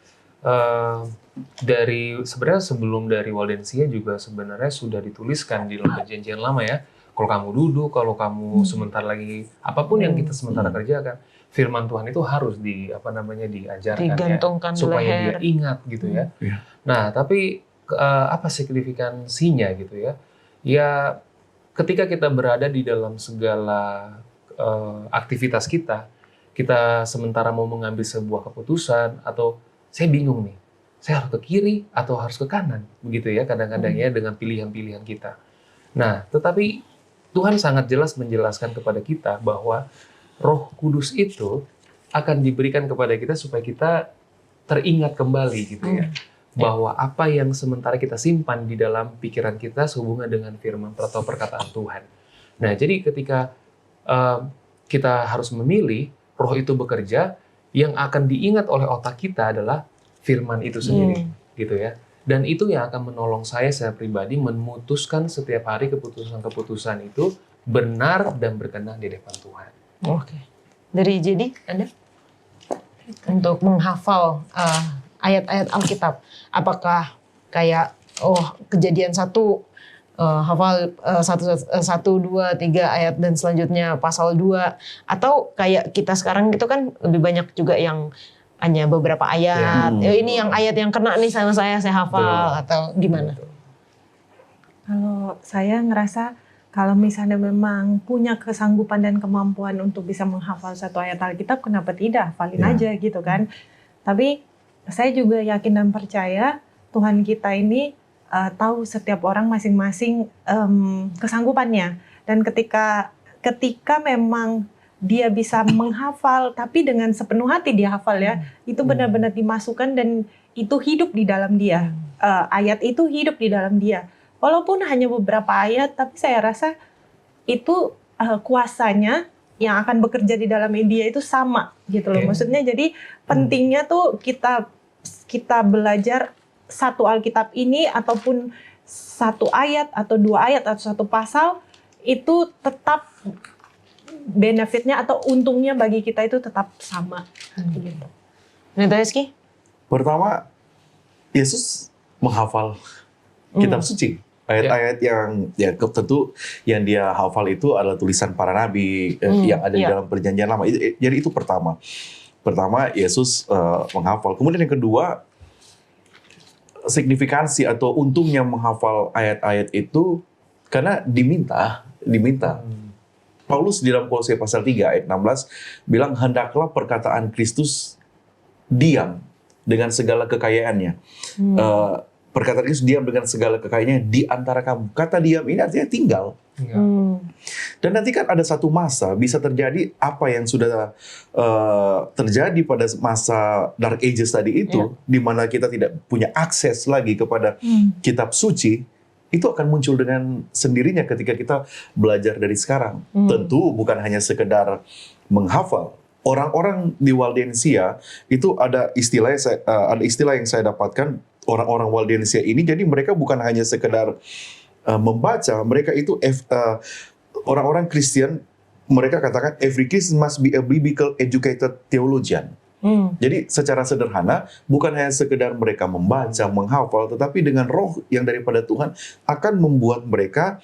sebenarnya sebelum dari Waldensia juga sebenarnya sudah dituliskan di dalam Perjanjian Lama ya. Kalau kamu duduk, kalau kamu sebentar lagi apapun yang kita sementara kerjakan, firman Tuhan itu harus diajarkan digantungkan ya, supaya leher. dia ingat gitu ya. Nah, tapi apa signifikansinya gitu ya? Ya, ketika kita berada di dalam segala aktivitas kita sementara mau mengambil sebuah keputusan atau saya bingung nih, saya harus ke kiri atau harus ke kanan, begitu ya kadang-kadang ya dengan pilihan-pilihan kita. Nah, tetapi Tuhan sangat jelas menjelaskan kepada kita bahwa Roh Kudus itu akan diberikan kepada kita supaya kita teringat kembali gitu ya. Bahwa apa yang sementara kita simpan di dalam pikiran kita sehubungan dengan firman atau perkataan Tuhan. Nah, jadi ketika kita harus memilih, Roh itu bekerja, yang akan diingat oleh otak kita adalah firman itu sendiri gitu ya. Dan itu yang akan menolong saya pribadi memutuskan setiap hari keputusan-keputusan itu benar dan berkenan di depan Tuhan. Oke. Dari jadi Anda untuk menghafal ayat-ayat Alkitab, apakah kayak Kejadian 1 hafal 1, 2, 3 ayat dan selanjutnya pasal 2, atau kayak kita sekarang gitu kan lebih banyak juga yang hanya beberapa ayat. Ini yang ayat yang kena nih sama saya hafal. Atau gimana? Kalau saya ngerasa kalau misalnya memang punya kesanggupan dan kemampuan untuk bisa menghafal satu ayat Alkitab, kenapa tidak? Hafalin aja gitu kan. Tapi saya juga yakin dan percaya Tuhan kita ini tahu setiap orang masing-masing kesanggupannya. Dan ketika memang dia bisa menghafal, tapi dengan sepenuh hati dia hafal ya, itu benar-benar dimasukkan dan itu hidup di dalam dia. Ayat itu hidup di dalam dia. Walaupun hanya beberapa ayat, tapi saya rasa itu kuasanya yang akan bekerja di dalam dia itu sama gitu loh. Maksudnya jadi pentingnya tuh kita belajar satu Alkitab ini ataupun satu ayat atau 2 ayat atau 1 pasal itu tetap benefitnya atau untungnya bagi kita itu tetap sama. Gitu. Pendeta Eski? Pertama, Yesus menghafal kitab suci. Ayat-ayat yang ya tentu yang dia hafal itu adalah tulisan para nabi yang ada di dalam perjanjian lama. Jadi itu pertama. Pertama, Yesus menghafal. Kemudian yang kedua, signifikansi atau untungnya menghafal ayat-ayat itu karena diminta. Paulus di dalam Kolose pasal 3 ayat 16 bilang, hendaklah perkataan Kristus diam dengan segala kekayaannya. Perkataan Kristus diam dengan segala kekayaannya di antara kamu. Kata diam ini artinya tinggal. Dan nanti kan ada satu masa bisa terjadi apa yang sudah terjadi pada masa Dark Ages tadi itu, di mana kita tidak punya akses lagi kepada kitab suci, itu akan muncul dengan sendirinya ketika kita belajar dari sekarang. Tentu bukan hanya sekedar menghafal. Orang-orang di Waldensia itu ada istilah yang saya dapatkan. Orang-orang Waldensia ini, jadi mereka bukan hanya sekedar membaca, mereka itu orang-orang Kristen, mereka katakan every Christian must be a biblical educated theologian. Jadi secara sederhana, bukan hanya sekedar mereka membaca, menghafal, tetapi dengan roh yang daripada Tuhan akan membuat mereka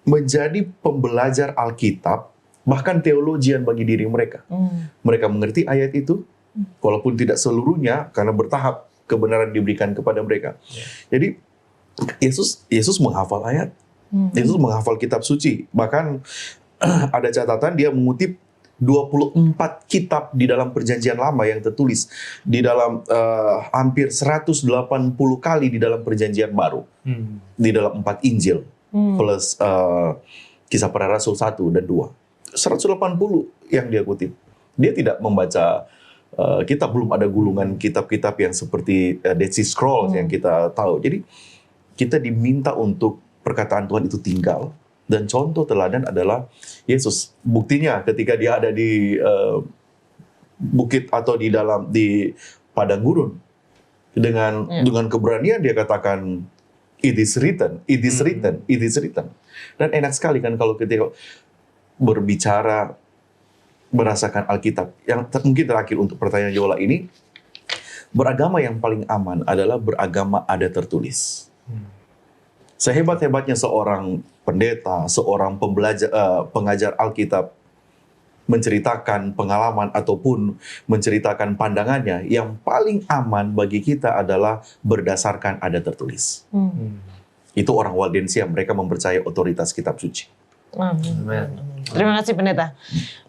menjadi pembelajar Alkitab, bahkan teologian bagi diri mereka. Mereka mengerti ayat itu, walaupun tidak seluruhnya, karena bertahap kebenaran diberikan kepada mereka. Jadi Yesus menghafal ayat, Yesus menghafal kitab suci. Bahkan ada catatan dia mengutip 24 kitab di dalam perjanjian lama yang tertulis di dalam hampir 180 kali di dalam perjanjian baru, di dalam 4 Injil plus Kisah Para Rasul 1 dan 2. 180 yang dia kutip. Dia tidak membaca kitab, belum ada gulungan kitab-kitab yang seperti Dead Sea Scrolls yang kita tahu. Jadi kita diminta untuk perkataan Tuhan itu tinggal. Dan contoh teladan adalah Yesus. Buktinya ketika dia ada di bukit atau di padang gurun, dengan keberanian dia katakan, it is written, it is written, it is written. Dan enak sekali kan kalau ketika berbicara berdasarkan Alkitab. Yang mungkin terakhir untuk pertanyaan Yola ini, beragama yang paling aman adalah beragama ada tertulis. Sehebat-hebatnya seorang pendeta, seorang pengajar Alkitab menceritakan pengalaman ataupun menceritakan pandangannya, yang paling aman bagi kita adalah berdasarkan ada tertulis. Itu orang Waldensia, mereka mempercayai otoritas kitab suci. Terima kasih pendeta.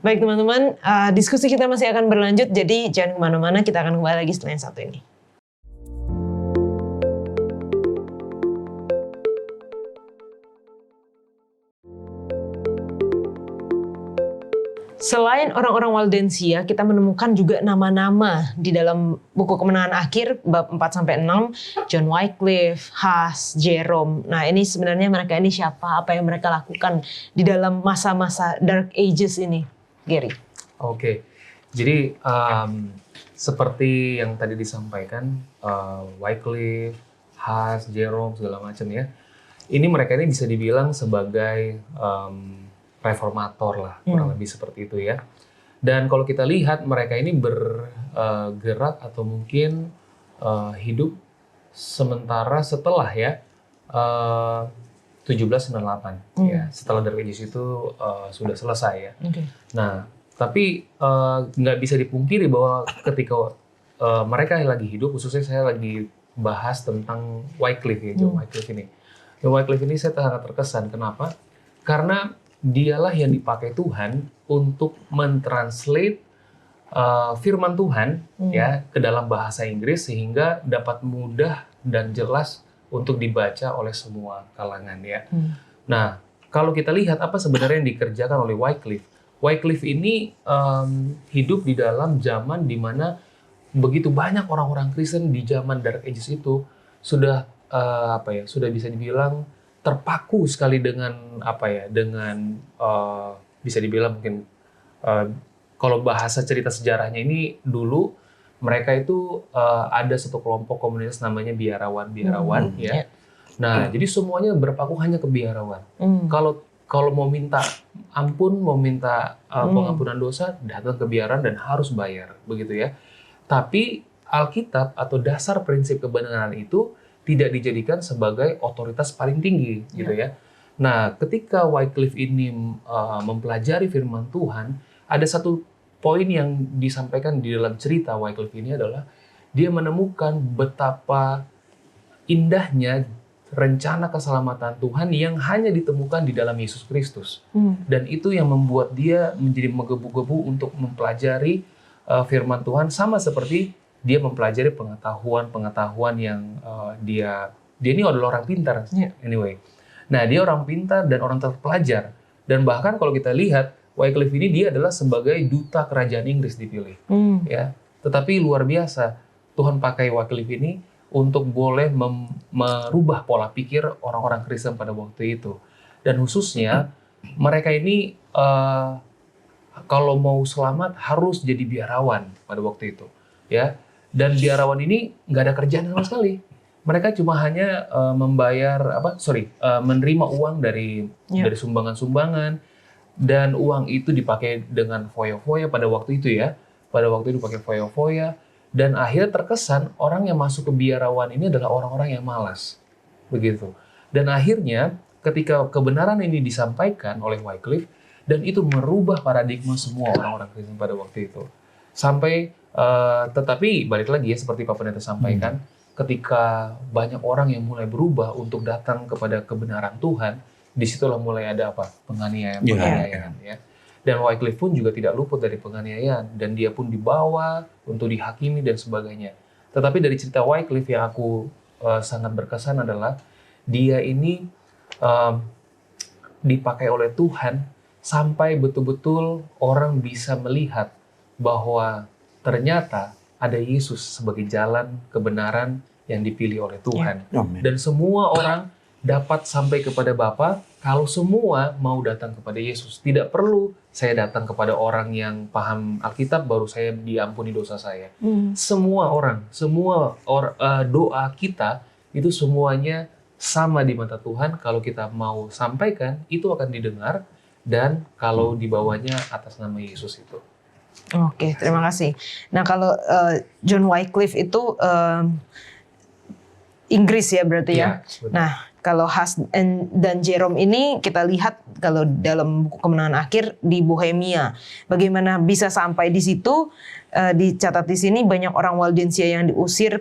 Baik teman-teman, diskusi kita masih akan berlanjut, jadi jangan kemana-mana, kita akan kembali lagi setelah yang satu ini. Selain orang-orang Waldensia, kita menemukan juga nama-nama di dalam buku Kemenangan Akhir bab 4-6, John Wycliffe, Huss, Jerome. Nah, ini sebenarnya mereka ini siapa? Apa yang mereka lakukan di dalam masa-masa Dark Ages ini, Gary? Oke. Jadi seperti yang tadi disampaikan, Wycliffe, Huss, Jerome, segala macam ya. Mereka ini bisa dibilang sebagai reformator lah, kurang lebih seperti itu ya. Dan kalau kita lihat mereka ini bergerak atau mungkin hidup sementara setelah ya 1798 ya, setelah Dark Ages itu sudah selesai ya. Nah, tapi nggak bisa dipungkiri bahwa ketika mereka lagi hidup, khususnya saya lagi bahas tentang Wycliffe ya, John Wycliffe ini. John Wycliffe ini saya sangat terkesan. Kenapa? Karena dialah yang dipakai Tuhan untuk mentranslate firman Tuhan ya ke dalam bahasa Inggris sehingga dapat mudah dan jelas untuk dibaca oleh semua kalangan ya. Nah, kalau kita lihat apa sebenarnya yang dikerjakan oleh Wycliffe. Wycliffe ini hidup di dalam zaman di mana begitu banyak orang-orang Kristen di zaman Dark Ages itu sudah sudah bisa dibilang terpaku sekali dengan bisa dibilang mungkin kalau bahasa cerita sejarahnya ini dulu mereka itu ada satu kelompok komunitas namanya biarawan ya. Nah, jadi semuanya berpaku hanya ke biarawan. Kalau mau minta ampun, mau minta pengampunan dosa, datang ke biaran dan harus bayar, begitu ya. Tapi Alkitab atau dasar prinsip kebenaran itu tidak dijadikan sebagai otoritas paling tinggi, gitu ya. Nah, ketika Wycliffe ini mempelajari firman Tuhan, ada satu poin yang disampaikan di dalam cerita Wycliffe ini adalah dia menemukan betapa indahnya rencana keselamatan Tuhan yang hanya ditemukan di dalam Yesus Kristus. Dan itu yang membuat dia menjadi menggebu-gebu untuk mempelajari firman Tuhan, sama seperti dia mempelajari pengetahuan yang dia ini adalah orang pintar anyway. Nah, dia orang pintar dan orang terpelajar. Dan bahkan kalau kita lihat, Wycliffe ini dia adalah sebagai duta kerajaan Inggris dipilih. Ya. Tetapi luar biasa, Tuhan pakai Wycliffe ini untuk boleh merubah pola pikir orang-orang Kristen pada waktu itu. Dan khususnya mereka ini kalau mau selamat harus jadi biarawan pada waktu itu, ya. Dan biarawan ini nggak ada kerjaan sama sekali. Mereka cuma hanya menerima uang dari sumbangan-sumbangan, dan uang itu dipakai dengan foya-foya pada waktu itu ya. Pada waktu itu pakai foya-foya. Dan akhirnya terkesan orang yang masuk ke biarawan ini adalah orang-orang yang malas. Begitu. Dan akhirnya ketika kebenaran ini disampaikan oleh Wycliffe, dan itu merubah paradigma semua orang-orang Kristen pada waktu itu. Sampai, tetapi balik lagi ya seperti Pak Pendeta sampaikan, ketika banyak orang yang mulai berubah untuk datang kepada kebenaran Tuhan, disitulah mulai ada apa? Penganiayaan. Ya. Dan Wycliffe pun juga tidak luput dari penganiayaan, dan dia pun dibawa untuk dihakimi dan sebagainya. Tetapi dari cerita Wycliffe yang aku sangat berkesan adalah dia ini dipakai oleh Tuhan sampai betul-betul orang bisa melihat bahwa ternyata ada Yesus sebagai jalan kebenaran yang dipilih oleh Tuhan. Dan semua orang dapat sampai kepada Bapa kalau semua mau datang kepada Yesus. Tidak perlu saya datang kepada orang yang paham Alkitab baru saya diampuni dosa saya. Semua orang, doa kita itu semuanya sama di mata Tuhan. Kalau kita mau sampaikan, itu akan didengar, dan kalau dibawanya atas nama Yesus itu. Oke, terima kasih. Nah, kalau John Wycliffe itu Inggris ya berarti ya. Betul. Nah, kalau Huss dan Jerome ini kita lihat kalau dalam buku Kemenangan Akhir di Bohemia, bagaimana bisa sampai di situ. Dicatat di sini banyak orang Waldensia yang diusir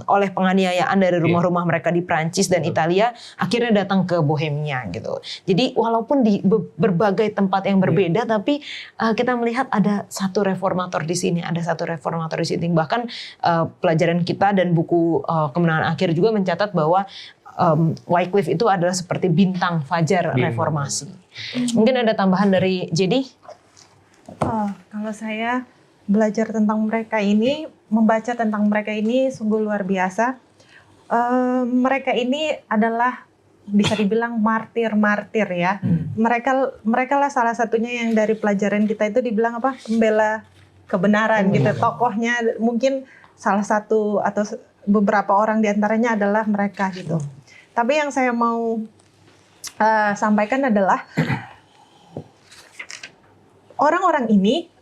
oleh penganiayaan dari rumah-rumah mereka di Prancis dan Italia, akhirnya datang ke Bohemia gitu. Jadi walaupun di berbagai tempat yang berbeda, tapi kita melihat ada satu reformator di sini, Bahkan pelajaran kita dan buku Kemenangan Akhir juga mencatat bahwa Wycliffe itu adalah seperti bintang fajar reformasi. Mungkin ada tambahan dari Jadi? Kalau saya belajar tentang mereka ini, membaca tentang mereka ini sungguh luar biasa. Mereka ini adalah bisa dibilang martir-martir ya. Mereka lah salah satunya yang dari pelajaran kita itu dibilang apa? Pembela kebenaran gitu. Tokohnya mungkin salah satu atau beberapa orang diantaranya adalah mereka gitu. Tapi yang saya mau sampaikan adalah orang-orang ini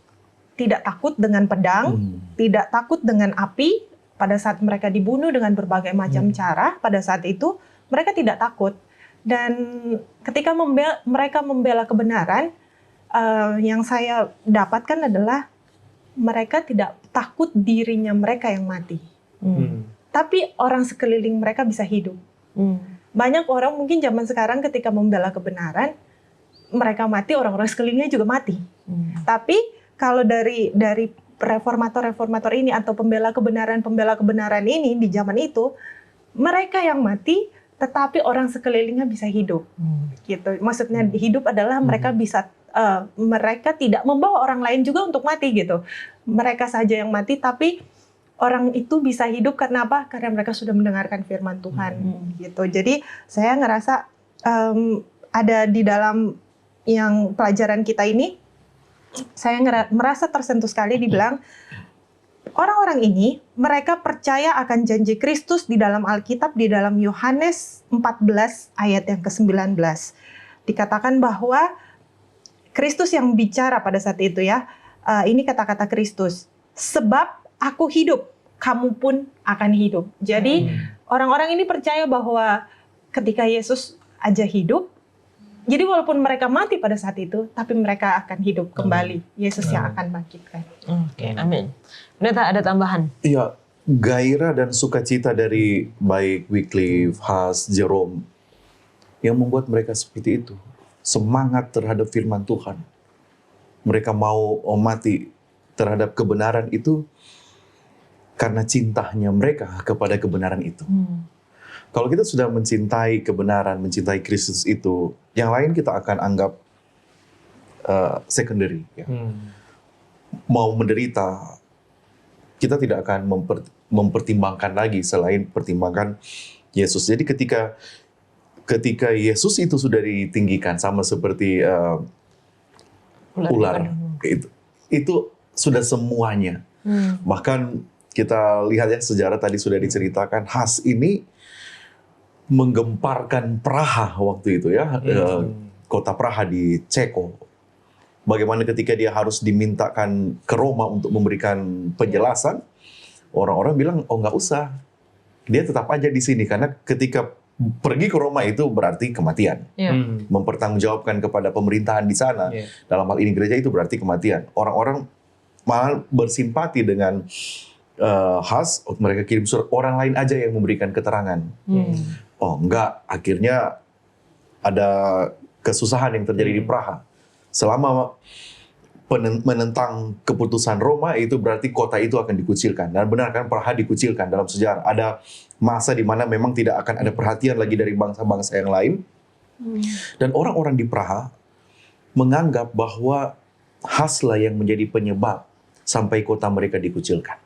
tidak takut dengan pedang, tidak takut dengan api. Pada saat mereka dibunuh dengan berbagai macam cara, pada saat itu mereka tidak takut. Dan ketika mereka membela kebenaran, yang saya dapatkan adalah mereka tidak takut dirinya mereka yang mati. Tapi orang sekeliling mereka bisa hidup. Banyak orang mungkin zaman sekarang ketika membela kebenaran, mereka mati, orang-orang sekelilingnya juga mati. Tapi kalau dari reformator ini atau pembela kebenaran ini di zaman itu, mereka yang mati, tetapi orang sekelilingnya bisa hidup. Gitu. Maksudnya hidup adalah mereka bisa, mereka tidak membawa orang lain juga untuk mati gitu. Mereka saja yang mati, tapi orang itu bisa hidup karena apa? Karena mereka sudah mendengarkan firman Tuhan. Gitu. Jadi saya ngerasa ada di dalam yang pelajaran kita ini, saya merasa tersentuh sekali dibilang orang-orang ini mereka percaya akan janji Kristus di dalam Alkitab, di dalam Yohanes 14 ayat yang ke-19. Dikatakan bahwa Kristus yang bicara pada saat itu ya. Ini kata-kata Kristus. Sebab aku hidup, kamu pun akan hidup. Jadi orang-orang ini percaya bahwa ketika Yesus aja hidup, jadi walaupun mereka mati pada saat itu, tapi mereka akan hidup kembali. Yesus yang akan bangkitkan. Oke, amin. Pendeta, ada tambahan? Iya, gairah dan sukacita dari baik Wycliffe, Huss, Jerome yang membuat mereka seperti itu. Semangat terhadap firman Tuhan. Mereka mau mati terhadap kebenaran itu karena cintanya mereka kepada kebenaran itu. Kalau kita sudah mencintai kebenaran, mencintai Kristus itu, yang lain kita akan anggap secondary. Ya. Mau menderita, kita tidak akan mempertimbangkan lagi selain pertimbangkan Yesus. Jadi ketika Yesus itu sudah ditinggikan, sama seperti ular, itu sudah semuanya. Bahkan kita lihat ya, sejarah tadi sudah diceritakan, Huss ini menggemparkan Praha waktu itu ya, kota Praha di Ceko. Bagaimana ketika dia harus dimintakan ke Roma untuk memberikan penjelasan, orang-orang bilang, oh nggak usah, dia tetap aja di sini, karena ketika pergi ke Roma itu berarti kematian. Mempertanggungjawabkan kepada pemerintahan di sana, dalam hal ini gereja, itu berarti kematian. Orang-orang malah bersimpati dengan Huss, mereka kirim surat, orang lain aja yang memberikan keterangan. Oh enggak, akhirnya ada kesusahan yang terjadi di Praha. Selama menentang keputusan Roma, itu berarti kota itu akan dikucilkan. Dan benar kan, Praha dikucilkan dalam sejarah. Ada masa di mana memang tidak akan ada perhatian lagi dari bangsa-bangsa yang lain. Dan orang-orang di Praha menganggap bahwa Huss lah yang menjadi penyebab sampai kota mereka dikucilkan.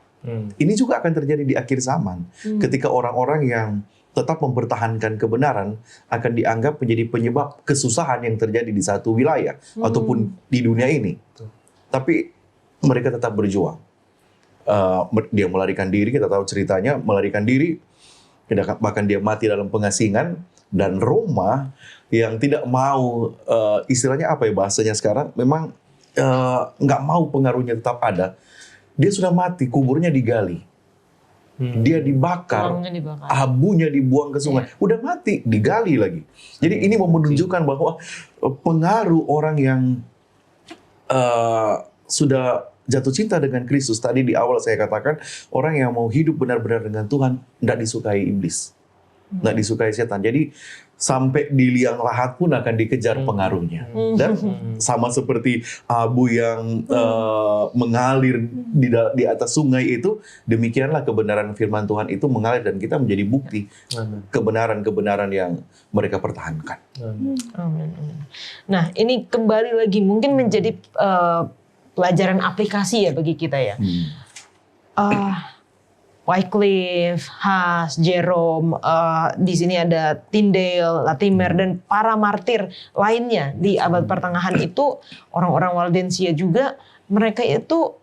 Ini juga akan terjadi di akhir zaman. Ketika orang-orang yang tetap mempertahankan kebenaran akan dianggap menjadi penyebab kesusahan yang terjadi di satu wilayah ataupun di dunia ini. Tapi mereka tetap berjuang. Dia melarikan diri, kita tahu ceritanya, melarikan diri, bahkan dia mati dalam pengasingan. Dan Roma yang tidak mau, istilahnya apa ya bahasanya sekarang, memang nggak mau pengaruhnya tetap ada. Dia sudah mati, kuburnya digali. Dia dibakar, abunya dibuang ke sungai. Udah mati, digali lagi. Jadi ini mau menunjukkan bahwa pengaruh orang yang sudah jatuh cinta dengan Kristus. Tadi di awal saya katakan, orang yang mau hidup benar-benar dengan Tuhan, tidak disukai iblis. Tidak disukai setan. Jadi sampai di liang lahat pun akan dikejar pengaruhnya. Dan sama seperti abu yang mengalir di atas sungai itu, demikianlah kebenaran firman Tuhan itu mengalir dan kita menjadi bukti kebenaran-kebenaran yang mereka pertahankan. Amin. Nah, ini kembali lagi mungkin menjadi pelajaran aplikasi ya bagi kita ya. Wycliffe, Huss, Jerome, di sini ada Tyndale, Latimer, dan para martir lainnya di abad pertengahan itu, orang-orang Waldensia juga, mereka itu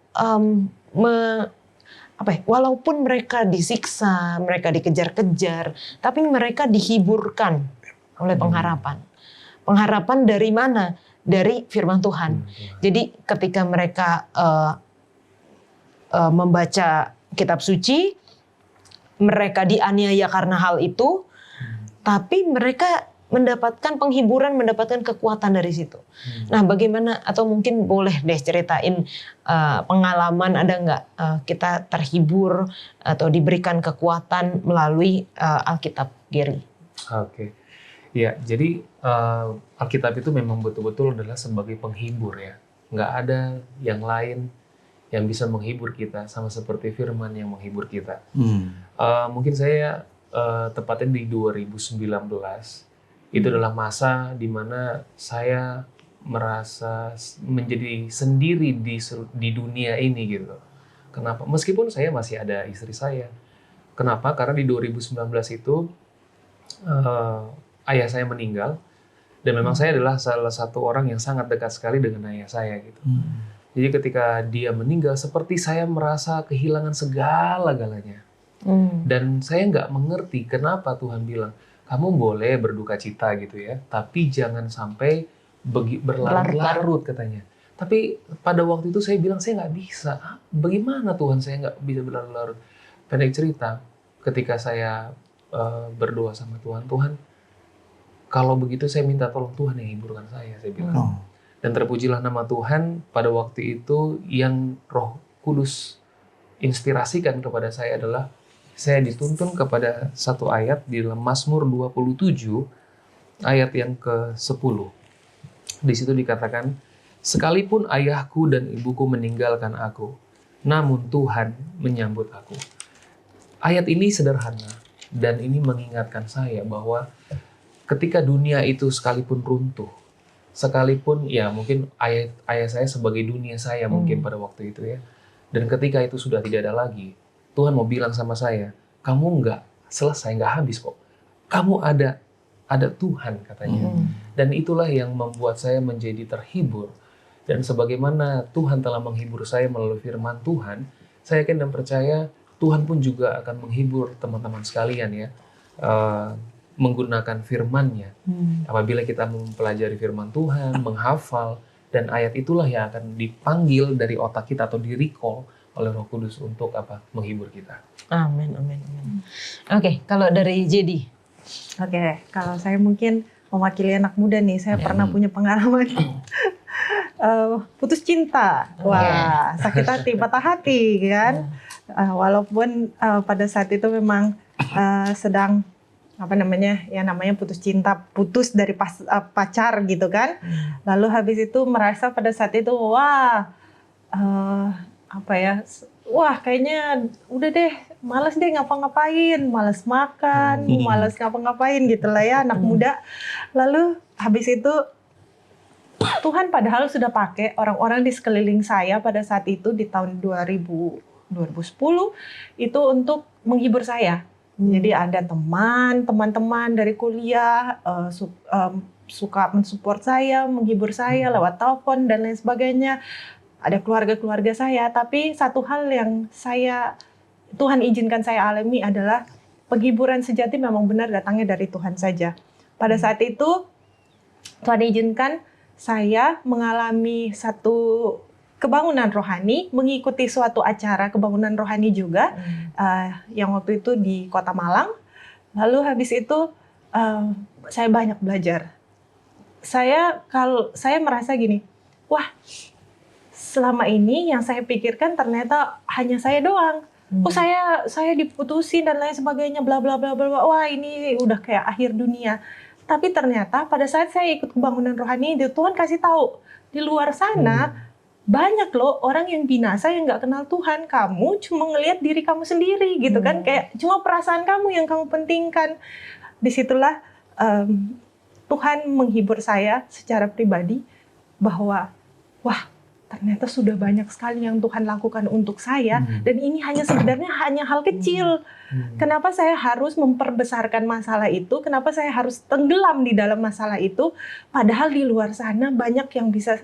walaupun mereka disiksa, mereka dikejar-kejar, tapi mereka dihiburkan oleh pengharapan. Pengharapan dari mana? Dari firman Tuhan. Jadi ketika mereka membaca kitab suci, mereka dianiaya karena hal itu, tapi mereka mendapatkan penghiburan, mendapatkan kekuatan dari situ. Nah, bagaimana, atau mungkin boleh deh ceritain pengalaman, ada nggak kita terhibur atau diberikan kekuatan melalui Alkitab, Gary? Oke. Ya, jadi Alkitab itu memang betul-betul adalah sebagai penghibur ya. Nggak ada yang lain yang bisa menghibur kita sama seperti firman yang menghibur kita. Mungkin saya tepatnya di 2019 itu adalah masa di mana saya merasa menjadi sendiri di dunia ini gitu. Kenapa? Meskipun saya masih ada istri saya. Kenapa? Karena di 2019 itu ayah saya meninggal dan memang saya adalah salah satu orang yang sangat dekat sekali dengan ayah saya gitu. Jadi ketika dia meninggal, seperti saya merasa kehilangan segala-galanya. Dan saya nggak mengerti kenapa Tuhan bilang, kamu boleh berduka cita gitu ya, tapi jangan sampai berlarut-larut katanya. Tapi pada waktu itu saya bilang saya nggak bisa. Bagaimana Tuhan saya nggak bisa berlarut-larut? Pendek cerita, ketika saya berdoa sama Tuhan, Tuhan, kalau begitu saya minta tolong Tuhan yang hiburkan saya bilang. Oh. Dan terpujilah nama Tuhan pada waktu itu yang Roh Kudus inspirasikan kepada saya adalah saya dituntun kepada satu ayat di dalam Mazmur 27 ayat yang ke-10. Di situ dikatakan, sekalipun ayahku dan ibuku meninggalkan aku, namun Tuhan menyambut aku. Ayat ini sederhana dan ini mengingatkan saya bahwa ketika dunia itu sekalipun runtuh, sekalipun ya mungkin ayah saya sebagai dunia saya mungkin pada waktu itu ya. Dan ketika itu sudah tidak ada lagi, Tuhan mau bilang sama saya, kamu nggak selesai, nggak habis kok. Kamu ada Tuhan katanya. Dan itulah yang membuat saya menjadi terhibur. Dan sebagaimana Tuhan telah menghibur saya melalui firman Tuhan, saya yakin dan percaya Tuhan pun juga akan menghibur teman-teman sekalian ya. Menggunakan firman-Nya. Apabila kita mempelajari firman Tuhan, menghafal, dan ayat itulah yang akan dipanggil dari otak kita atau di-recall oleh Roh Kudus untuk apa? Menghibur kita. Amin, amin, amin. Oke, kalau dari JD. Oke, kalau saya mungkin mewakili anak muda nih, saya pernah punya pengalaman putus cinta. Wah, sakit hati, patah hati kan. Walaupun pada saat itu memang sedang namanya putus cinta, putus dari pacar gitu kan. Lalu habis itu merasa pada saat itu kayaknya udah deh, malas deh ngapa-ngapain, malas makan, malas ngapa-ngapain gitu lah ya anak muda. Lalu habis itu Tuhan padahal sudah pakai orang-orang di sekeliling saya pada saat itu di tahun 2010 itu untuk menghibur saya. Jadi ada teman-teman dari kuliah suka mensupport saya, menghibur saya lewat telepon dan lain sebagainya. Ada keluarga-keluarga saya, tapi satu hal yang Tuhan izinkan saya alami adalah penghiburan sejati memang benar datangnya dari Tuhan saja. Pada saat itu Tuhan izinkan saya mengalami satu kebangunan rohani, mengikuti suatu acara kebangunan rohani juga, yang waktu itu di Kota Malang. Lalu habis itu saya banyak belajar. Saya merasa gini, wah, selama ini yang saya pikirkan ternyata hanya saya doang. Oh saya diputusin dan lain sebagainya, bla bla bla bla. Wah ini udah kayak akhir dunia. Tapi ternyata pada saat saya ikut kebangunan rohani, Tuhan kasih tahu di luar sana. Banyak loh orang yang binasa yang nggak kenal Tuhan. Kamu cuma ngelihat diri kamu sendiri gitu kan. Kayak cuma perasaan kamu yang kamu pentingkan. Disitulah Tuhan menghibur saya secara pribadi. Bahwa wah ternyata sudah banyak sekali yang Tuhan lakukan untuk saya. Dan ini sebenarnya hanya hal kecil. Kenapa saya harus memperbesarkan masalah itu? Kenapa saya harus tenggelam di dalam masalah itu? Padahal di luar sana banyak yang bisa...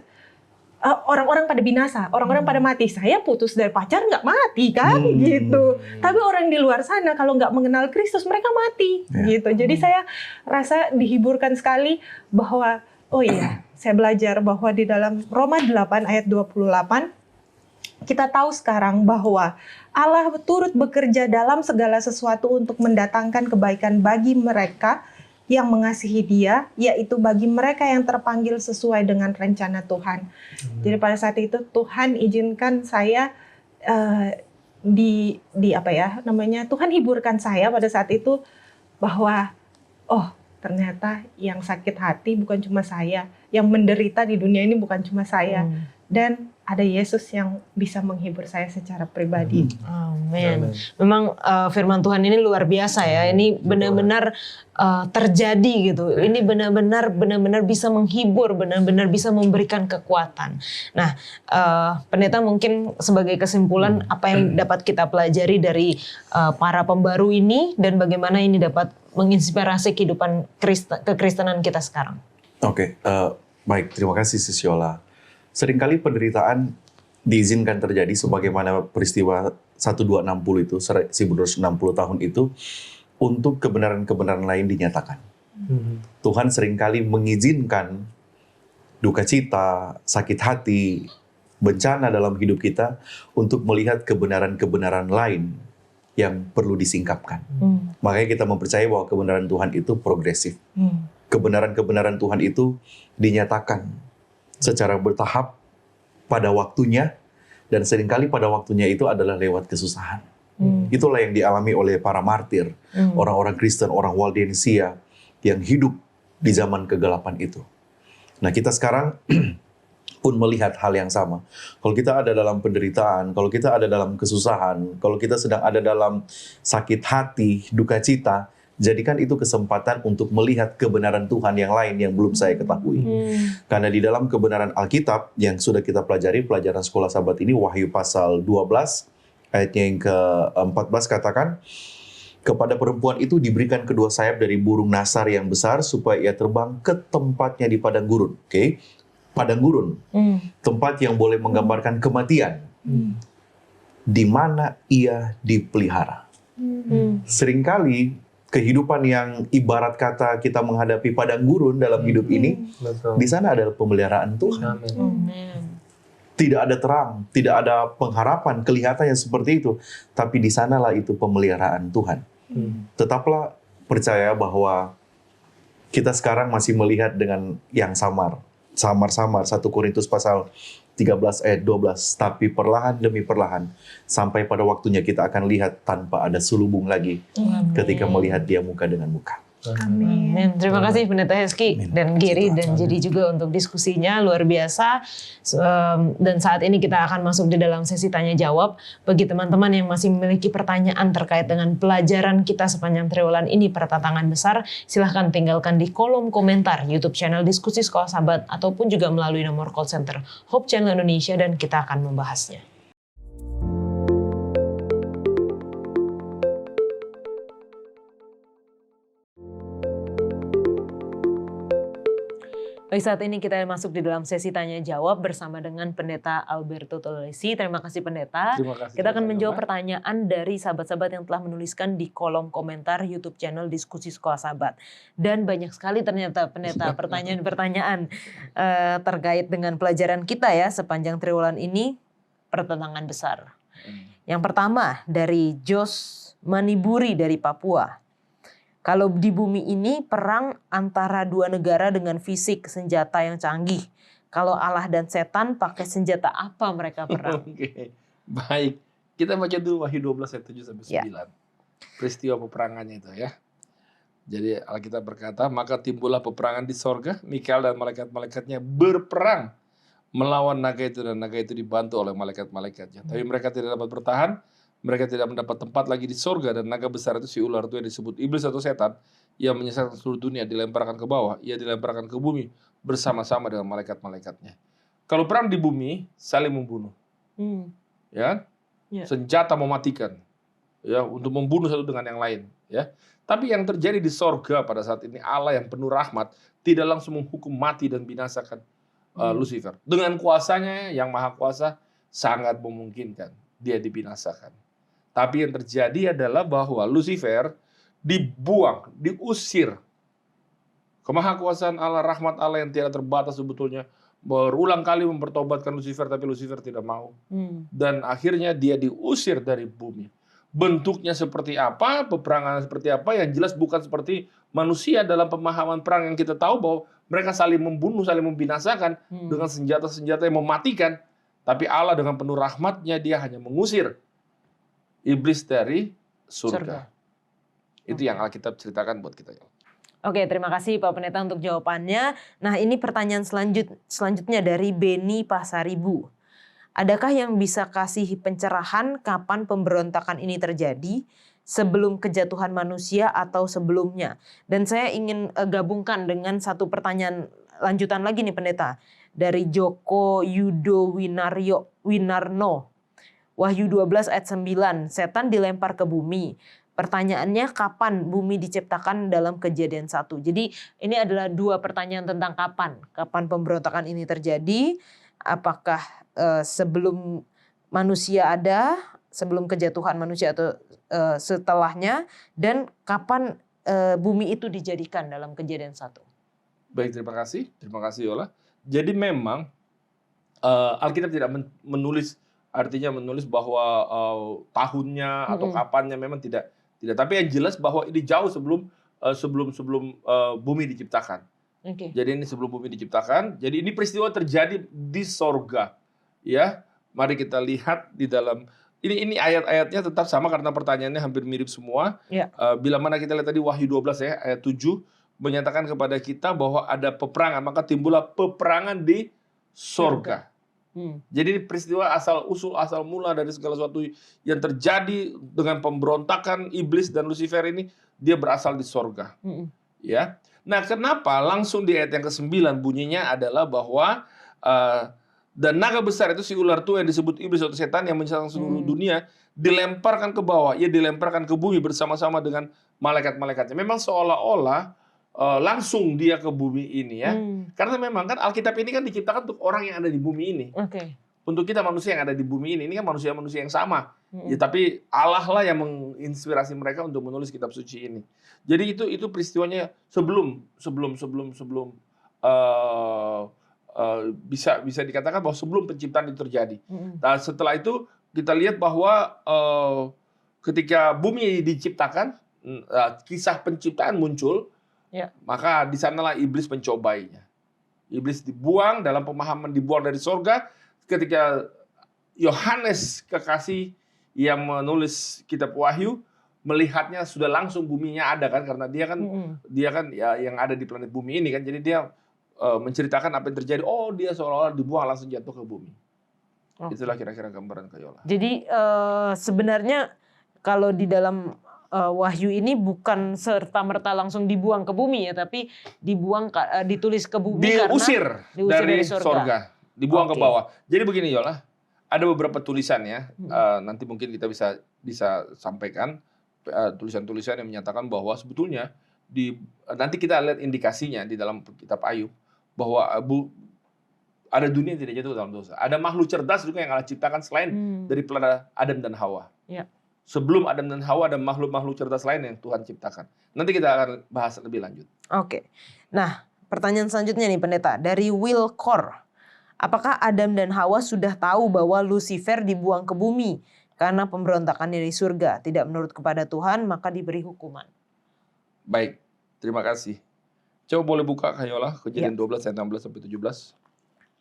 orang-orang pada binasa, orang-orang pada mati. Saya putus dari pacar nggak mati kan, gitu. Tapi orang di luar sana kalau nggak mengenal Kristus mereka mati, gitu. Jadi saya rasa dihiburkan sekali bahwa saya belajar bahwa di dalam Roma 8 ayat 28 kita tahu sekarang bahwa Allah turut bekerja dalam segala sesuatu untuk mendatangkan kebaikan bagi mereka yang mengasihi Dia, yaitu bagi mereka yang terpanggil sesuai dengan rencana Tuhan. Jadi pada saat itu Tuhan izinkan saya Tuhan hiburkan saya pada saat itu bahwa ternyata yang sakit hati bukan cuma saya, yang menderita di dunia ini bukan cuma saya, dan ada Yesus yang bisa menghibur saya secara pribadi. Amin. Memang firman Tuhan ini luar biasa ya. Ini benar-benar terjadi gitu. Ini benar-benar bisa menghibur, benar-benar bisa memberikan kekuatan. Nah, pendeta mungkin sebagai kesimpulan apa yang dapat kita pelajari dari para pembaru ini dan bagaimana ini dapat menginspirasi kehidupan kekristenan kita sekarang. Oke, baik. Terima kasih Sisiola. Seringkali penderitaan diizinkan terjadi sebagaimana peristiwa 1260 itu, 1960 tahun itu, untuk kebenaran-kebenaran lain dinyatakan. Tuhan seringkali mengizinkan duka cita, sakit hati, bencana dalam hidup kita untuk melihat kebenaran-kebenaran lain yang perlu disingkapkan. Makanya kita mempercayai bahwa kebenaran Tuhan itu progresif. Kebenaran-kebenaran Tuhan itu dinyatakan secara bertahap pada waktunya, dan seringkali pada waktunya itu adalah lewat kesusahan. Itulah yang dialami oleh para martir, orang-orang Kristen, orang Waldensia yang hidup di zaman kegelapan itu. Nah, kita sekarang pun melihat hal yang sama. Kalau kita ada dalam penderitaan, kalau kita ada dalam kesusahan, kalau kita sedang ada dalam sakit hati, duka cita, jadikan itu kesempatan untuk melihat kebenaran Tuhan yang lain yang belum saya ketahui. Karena di dalam kebenaran Alkitab yang sudah kita pelajari, pelajaran sekolah Sabat ini, Wahyu pasal 12, ayatnya yang ke-14 katakan, kepada perempuan itu diberikan kedua sayap dari burung nasar yang besar supaya ia terbang ke tempatnya di padang gurun. Oke, padang gurun, tempat yang boleh menggambarkan kematian, di mana ia dipelihara. Seringkali kehidupan yang ibarat kata kita menghadapi padang gurun dalam hidup ini, Betul. di sana adalah pemeliharaan Tuhan. Amin. Tidak ada terang, tidak ada pengharapan, kelihatannya seperti itu. Tapi di sanalah itu pemeliharaan Tuhan. Tetaplah percaya bahwa kita sekarang masih melihat dengan yang samar-samar. 1 Korintus pasal 13 ayat 12. Tapi perlahan demi perlahan, sampai pada waktunya kita akan lihat tanpa ada sulubung lagi ketika melihat dia muka dengan muka. Amin. Terima kasih Pendeta Heski dan Gary dan jadi juga untuk diskusinya luar biasa. Dan saat ini kita akan masuk di dalam sesi tanya jawab. Bagi teman-teman yang masih memiliki pertanyaan terkait dengan pelajaran kita sepanjang triwulan ini, pertentangan besar, silahkan tinggalkan di kolom komentar YouTube channel Diskusi Sekolah Sabat ataupun juga melalui nomor call center Hope Channel Indonesia dan kita akan membahasnya. Baik, saat ini kita masuk di dalam sesi tanya jawab bersama dengan Pendeta Alberto Tolesi. Terima kasih Pendeta. Terima kasih. Kita akan menjawab pertanyaan dari sahabat-sahabat yang telah menuliskan di kolom komentar YouTube channel Diskusi Sekolah Sabat. Dan banyak sekali ternyata Pendeta pertanyaan-pertanyaan terkait dengan pelajaran kita ya sepanjang triwulan ini, pertentangan besar. Yang pertama dari Jos Maniburi dari Papua. Kalau di bumi ini perang antara dua negara dengan fisik senjata yang canggih. Kalau Allah dan setan pakai senjata apa mereka perang? Oke, baik. Kita baca dulu Wahyu 12 ayat 7 sampai 9. Ya. Peristiwa peperangannya itu ya. Jadi Alkitab berkata, maka timbullah peperangan di sorga, Mikael dan malaikat-malaikatnya berperang melawan naga itu, dan naga itu dibantu oleh malaikat-malaikatnya. Tapi mereka tidak dapat bertahan. Mereka tidak mendapat tempat lagi di sorga, dan naga besar itu si ular itu yang disebut iblis atau setan yang menyesatkan seluruh dunia dilemparkan ke bawah, ia dilemparkan ke bumi bersama-sama dengan malaikat-malaikatnya. Kalau perang di bumi saling membunuh, ya, senjata mematikan, ya, untuk membunuh satu dengan yang lain, ya. Tapi yang terjadi di sorga pada saat ini, Allah yang penuh rahmat tidak langsung menghukum mati dan binasakan Lucifer. Dengan kuasanya yang maha kuasa sangat memungkinkan dia dibinasakan. Tapi yang terjadi adalah bahwa Lucifer dibuang, diusir. Kemahakuasaan Allah, rahmat Allah yang tidak terbatas sebetulnya berulang kali mempertobatkan Lucifer, tapi Lucifer tidak mau. Dan akhirnya dia diusir dari bumi. Bentuknya seperti apa, peperangan seperti apa, yang jelas bukan seperti manusia dalam pemahaman perang yang kita tahu bahwa mereka saling membunuh, saling membinasakan dengan senjata-senjata yang mematikan. Tapi Allah dengan penuh rahmatnya dia hanya mengusir iblis dari surga. Itu yang Alkitab ceritakan buat kita. Oke, terima kasih Pak Pendeta untuk jawabannya. Nah, ini pertanyaan selanjutnya dari Beni Pasaribu. Adakah yang bisa kasih pencerahan kapan pemberontakan ini terjadi? Sebelum kejatuhan manusia atau sebelumnya? Dan saya ingin gabungkan dengan satu pertanyaan lanjutan lagi nih Pendeta. Dari Joko Yudo Winarno. Wahyu 12 ayat 9, setan dilempar ke bumi. Pertanyaannya kapan bumi diciptakan dalam Kejadian 1. Jadi ini adalah dua pertanyaan tentang kapan pemberontakan ini terjadi. Apakah sebelum manusia ada, sebelum kejatuhan manusia atau setelahnya, dan kapan bumi itu dijadikan dalam Kejadian 1. Baik, terima kasih Yola. Jadi memang Alkitab tidak menulis, artinya menulis bahwa tahunnya atau kapannya, memang tidak. Tapi yang jelas bahwa ini jauh sebelum bumi diciptakan. Oke. Jadi ini sebelum bumi diciptakan. Jadi ini peristiwa terjadi di sorga. Ya, mari kita lihat di dalam ini ayat-ayatnya tetap sama karena pertanyaannya hampir mirip semua. Ya. Bila mana kita lihat tadi Wahyu 12 ya, ayat 7 menyatakan kepada kita bahwa ada peperangan, maka timbullah peperangan di sorga. Jadi peristiwa asal mula dari segala sesuatu yang terjadi dengan pemberontakan iblis dan Lucifer ini, dia berasal di sorga. Ya. Nah, kenapa langsung di ayat yang ke-9 bunyinya adalah bahwa dan naga besar itu, si ular tua yang disebut iblis atau setan yang menyesatkan seluruh dunia, dilemparkan ke bawah, ia dilemparkan ke bumi bersama-sama dengan malaikat-malaikatnya. Memang seolah-olah langsung dia ke bumi ini ya. Karena memang kan Alkitab ini kan diciptakan untuk orang yang ada di bumi ini. Oke. Untuk kita manusia yang ada di bumi ini kan manusia-manusia yang sama. Ya, tapi Allah lah yang menginspirasi mereka untuk menulis kitab suci ini. Jadi itu peristiwanya sebelum bisa dikatakan bahwa sebelum penciptaan itu terjadi. Nah, setelah itu kita lihat bahwa ketika bumi diciptakan, kisah penciptaan muncul. Ya. Maka di sanalah iblis mencobainya. Iblis dibuang, dalam pemahaman dibuang dari sorga. Ketika Yohanes kekasih yang menulis kitab Wahyu melihatnya, sudah langsung buminya ada kan, karena dia kan ya yang ada di planet bumi ini kan. Jadi dia menceritakan apa yang terjadi. Oh, dia seolah-olah dibuang langsung jatuh ke bumi. Itulah kira-kira gambaran Kayola. Jadi sebenarnya kalau di dalam Wahyu ini bukan serta-merta langsung dibuang ke bumi ya, tapi ditulis ke bumi diusir dari sorga. Dibuang ke bawah. Jadi begini Yola, ada beberapa tulisan ya, nanti mungkin kita bisa sampaikan tulisan-tulisan yang menyatakan bahwa sebetulnya nanti kita lihat indikasinya di dalam kitab Ayub bahwa ada dunia yang tidak jatuh dalam dosa. Ada makhluk cerdas juga yang Allah ciptakan selain daripada Adam dan Hawa. Ya. Sebelum Adam dan Hawa ada makhluk-makhluk cerdas lain yang Tuhan ciptakan. Nanti kita akan bahas lebih lanjut. Oke. Nah, pertanyaan selanjutnya nih Pendeta, dari Will Core. Apakah Adam dan Hawa sudah tahu bahwa Lucifer dibuang ke bumi karena pemberontakan dari surga, tidak menurut kepada Tuhan, maka diberi hukuman? Baik, terima kasih. Coba boleh buka Kayola, Kejadian 12 ayat 16 sampai 17.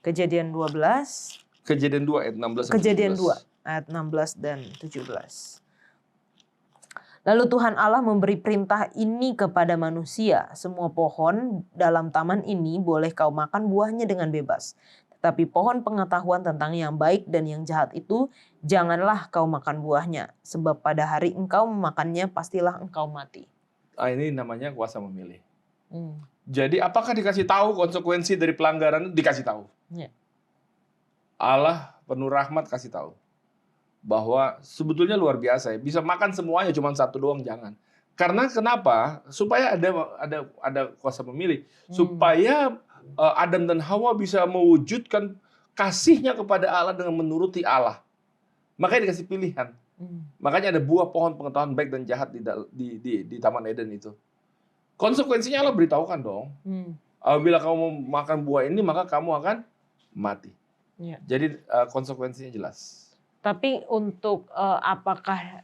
Kejadian 12. Kejadian 2 ayat 16 sampai 17. Kejadian 2 ayat 16 dan 17. Lalu Tuhan Allah memberi perintah ini kepada manusia, semua pohon dalam taman ini boleh kau makan buahnya dengan bebas. Tetapi pohon pengetahuan tentang yang baik dan yang jahat itu, janganlah kau makan buahnya. Sebab pada hari engkau memakannya, pastilah engkau mati. Ini namanya kuasa memilih. Jadi apakah dikasih tahu konsekuensi dari pelanggaran? Dikasih tahu. Ya. Allah penuh rahmat kasih tahu. Bahwa sebetulnya luar biasa ya. Bisa makan semuanya, cuma satu doang jangan. Karena kenapa? Supaya ada kuasa memilih. Supaya Adam dan Hawa bisa mewujudkan kasihnya kepada Allah dengan menuruti Allah. Makanya dikasih pilihan. Makanya ada buah pohon pengetahuan baik dan jahat di Taman Eden itu. Konsekuensinya Allah beritahukan dong. Bila kamu mau makan buah ini, maka kamu akan mati. Ya. Jadi konsekuensinya jelas. Tapi untuk apakah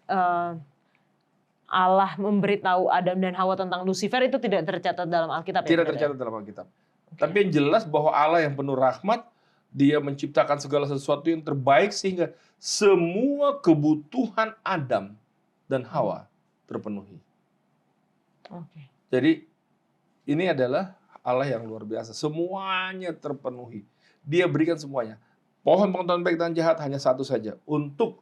Allah memberitahu Adam dan Hawa tentang Lucifer itu tidak tercatat dalam Alkitab? Tidak tercatat dalam Alkitab. Tapi yang jelas bahwa Allah yang penuh rahmat, Dia menciptakan segala sesuatu yang terbaik sehingga semua kebutuhan Adam dan Hawa terpenuhi. Jadi ini adalah Allah yang luar biasa. Semuanya terpenuhi. Dia berikan semuanya. Pohon pengetahuan baik dan jahat hanya satu saja. Untuk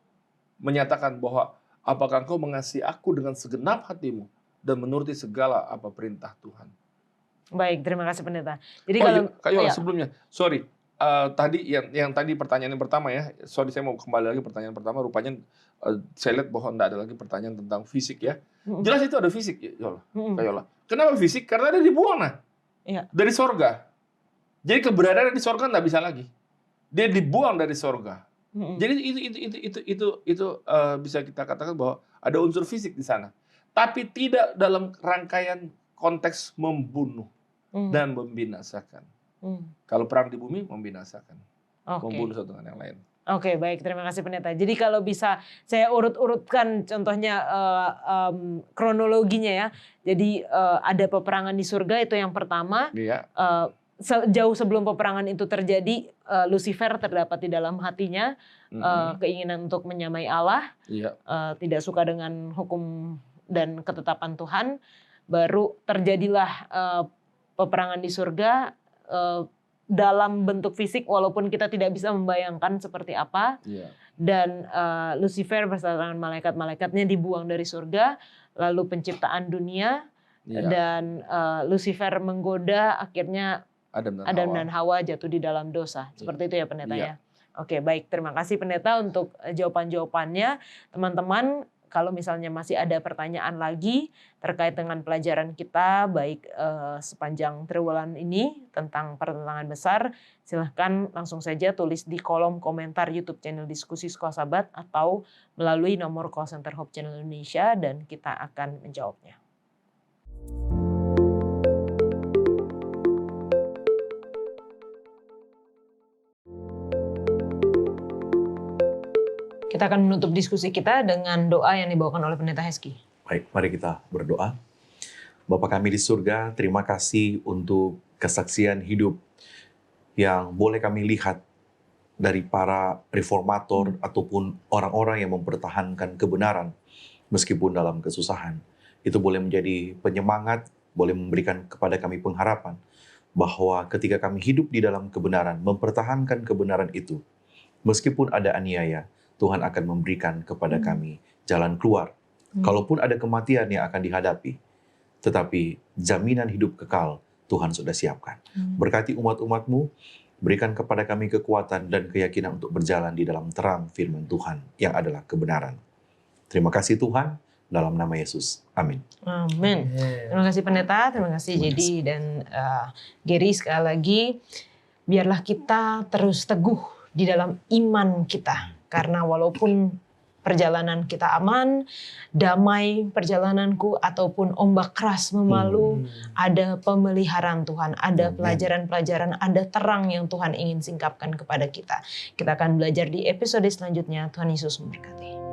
menyatakan bahwa apakah engkau mengasihi aku dengan segenap hatimu dan menuruti segala apa perintah Tuhan. Baik, terima kasih Pendeta. Jadi Kayola sebelumnya, sorry. Tadi yang tadi pertanyaan yang pertama ya. Sorry, saya mau kembali lagi pertanyaan pertama. Rupanya saya lihat bahwa tidak ada lagi pertanyaan tentang fisik ya. Jelas itu ada fisik ya, Kayola. Kenapa fisik? Karena dia dibuang dari sorga. Jadi keberadaan di sorga nggak bisa lagi. Dia dibuang dari sorga. Jadi itu bisa kita katakan bahwa ada unsur fisik di sana. Tapi tidak dalam rangkaian konteks membunuh dan membinasakan. Kalau perang di bumi membinasakan, Oke. membunuh satu dengan yang lain. Oke, baik. Terima kasih pendeta. Jadi kalau bisa saya urut-urutkan contohnya kronologinya ya. Jadi ada peperangan di surga itu yang pertama. Iya. Jauh sebelum peperangan itu terjadi, Lucifer terdapat di dalam hatinya keinginan untuk menyamai Allah, Iya. tidak suka dengan hukum dan ketetapan Tuhan. Baru terjadilah peperangan di surga dalam bentuk fisik, walaupun kita tidak bisa membayangkan seperti apa. Iya. Dan Lucifer bersama dengan malaikat-malaikatnya dibuang dari surga, lalu penciptaan dunia, Iya. dan Lucifer menggoda, akhirnya Adam dan Hawa jatuh di dalam dosa. Seperti itu ya pendeta Iya. ya. Oke, baik. Terima kasih pendeta untuk jawaban-jawabannya. Teman-teman, kalau misalnya masih ada pertanyaan lagi terkait dengan pelajaran kita, baik sepanjang triwulan ini tentang pertentangan besar, silahkan langsung saja tulis di kolom komentar YouTube channel Diskusi Sekolah Sabat atau melalui nomor call center Hope Channel Indonesia, dan kita akan menjawabnya. Kita akan menutup diskusi kita dengan doa yang dibawakan oleh Pendeta Heski. Baik, mari kita berdoa. Bapa kami di surga, terima kasih untuk kesaksian hidup yang boleh kami lihat dari para reformator ataupun orang-orang yang mempertahankan kebenaran meskipun dalam kesusahan. Itu boleh menjadi penyemangat, boleh memberikan kepada kami pengharapan bahwa ketika kami hidup di dalam kebenaran, mempertahankan kebenaran itu, meskipun ada aniaya, Tuhan akan memberikan kepada kami jalan keluar. Kalaupun ada kematian yang akan dihadapi, tetapi jaminan hidup kekal Tuhan sudah siapkan. Berkati umat-umat-Mu, berikan kepada kami kekuatan dan keyakinan untuk berjalan di dalam terang firman Tuhan yang adalah kebenaran. Terima kasih Tuhan, dalam nama Yesus. Amin. Amin. Terima kasih pendeta, terima kasih Jadi dan Gary. Sekali lagi, biarlah kita terus teguh di dalam iman kita. Karena walaupun perjalanan kita aman, damai perjalananku, ataupun ombak keras memalu, ada pemeliharaan Tuhan, ada pelajaran-pelajaran, ada terang yang Tuhan ingin singkapkan kepada kita. Kita akan belajar di episode selanjutnya. Tuhan Yesus memberkati.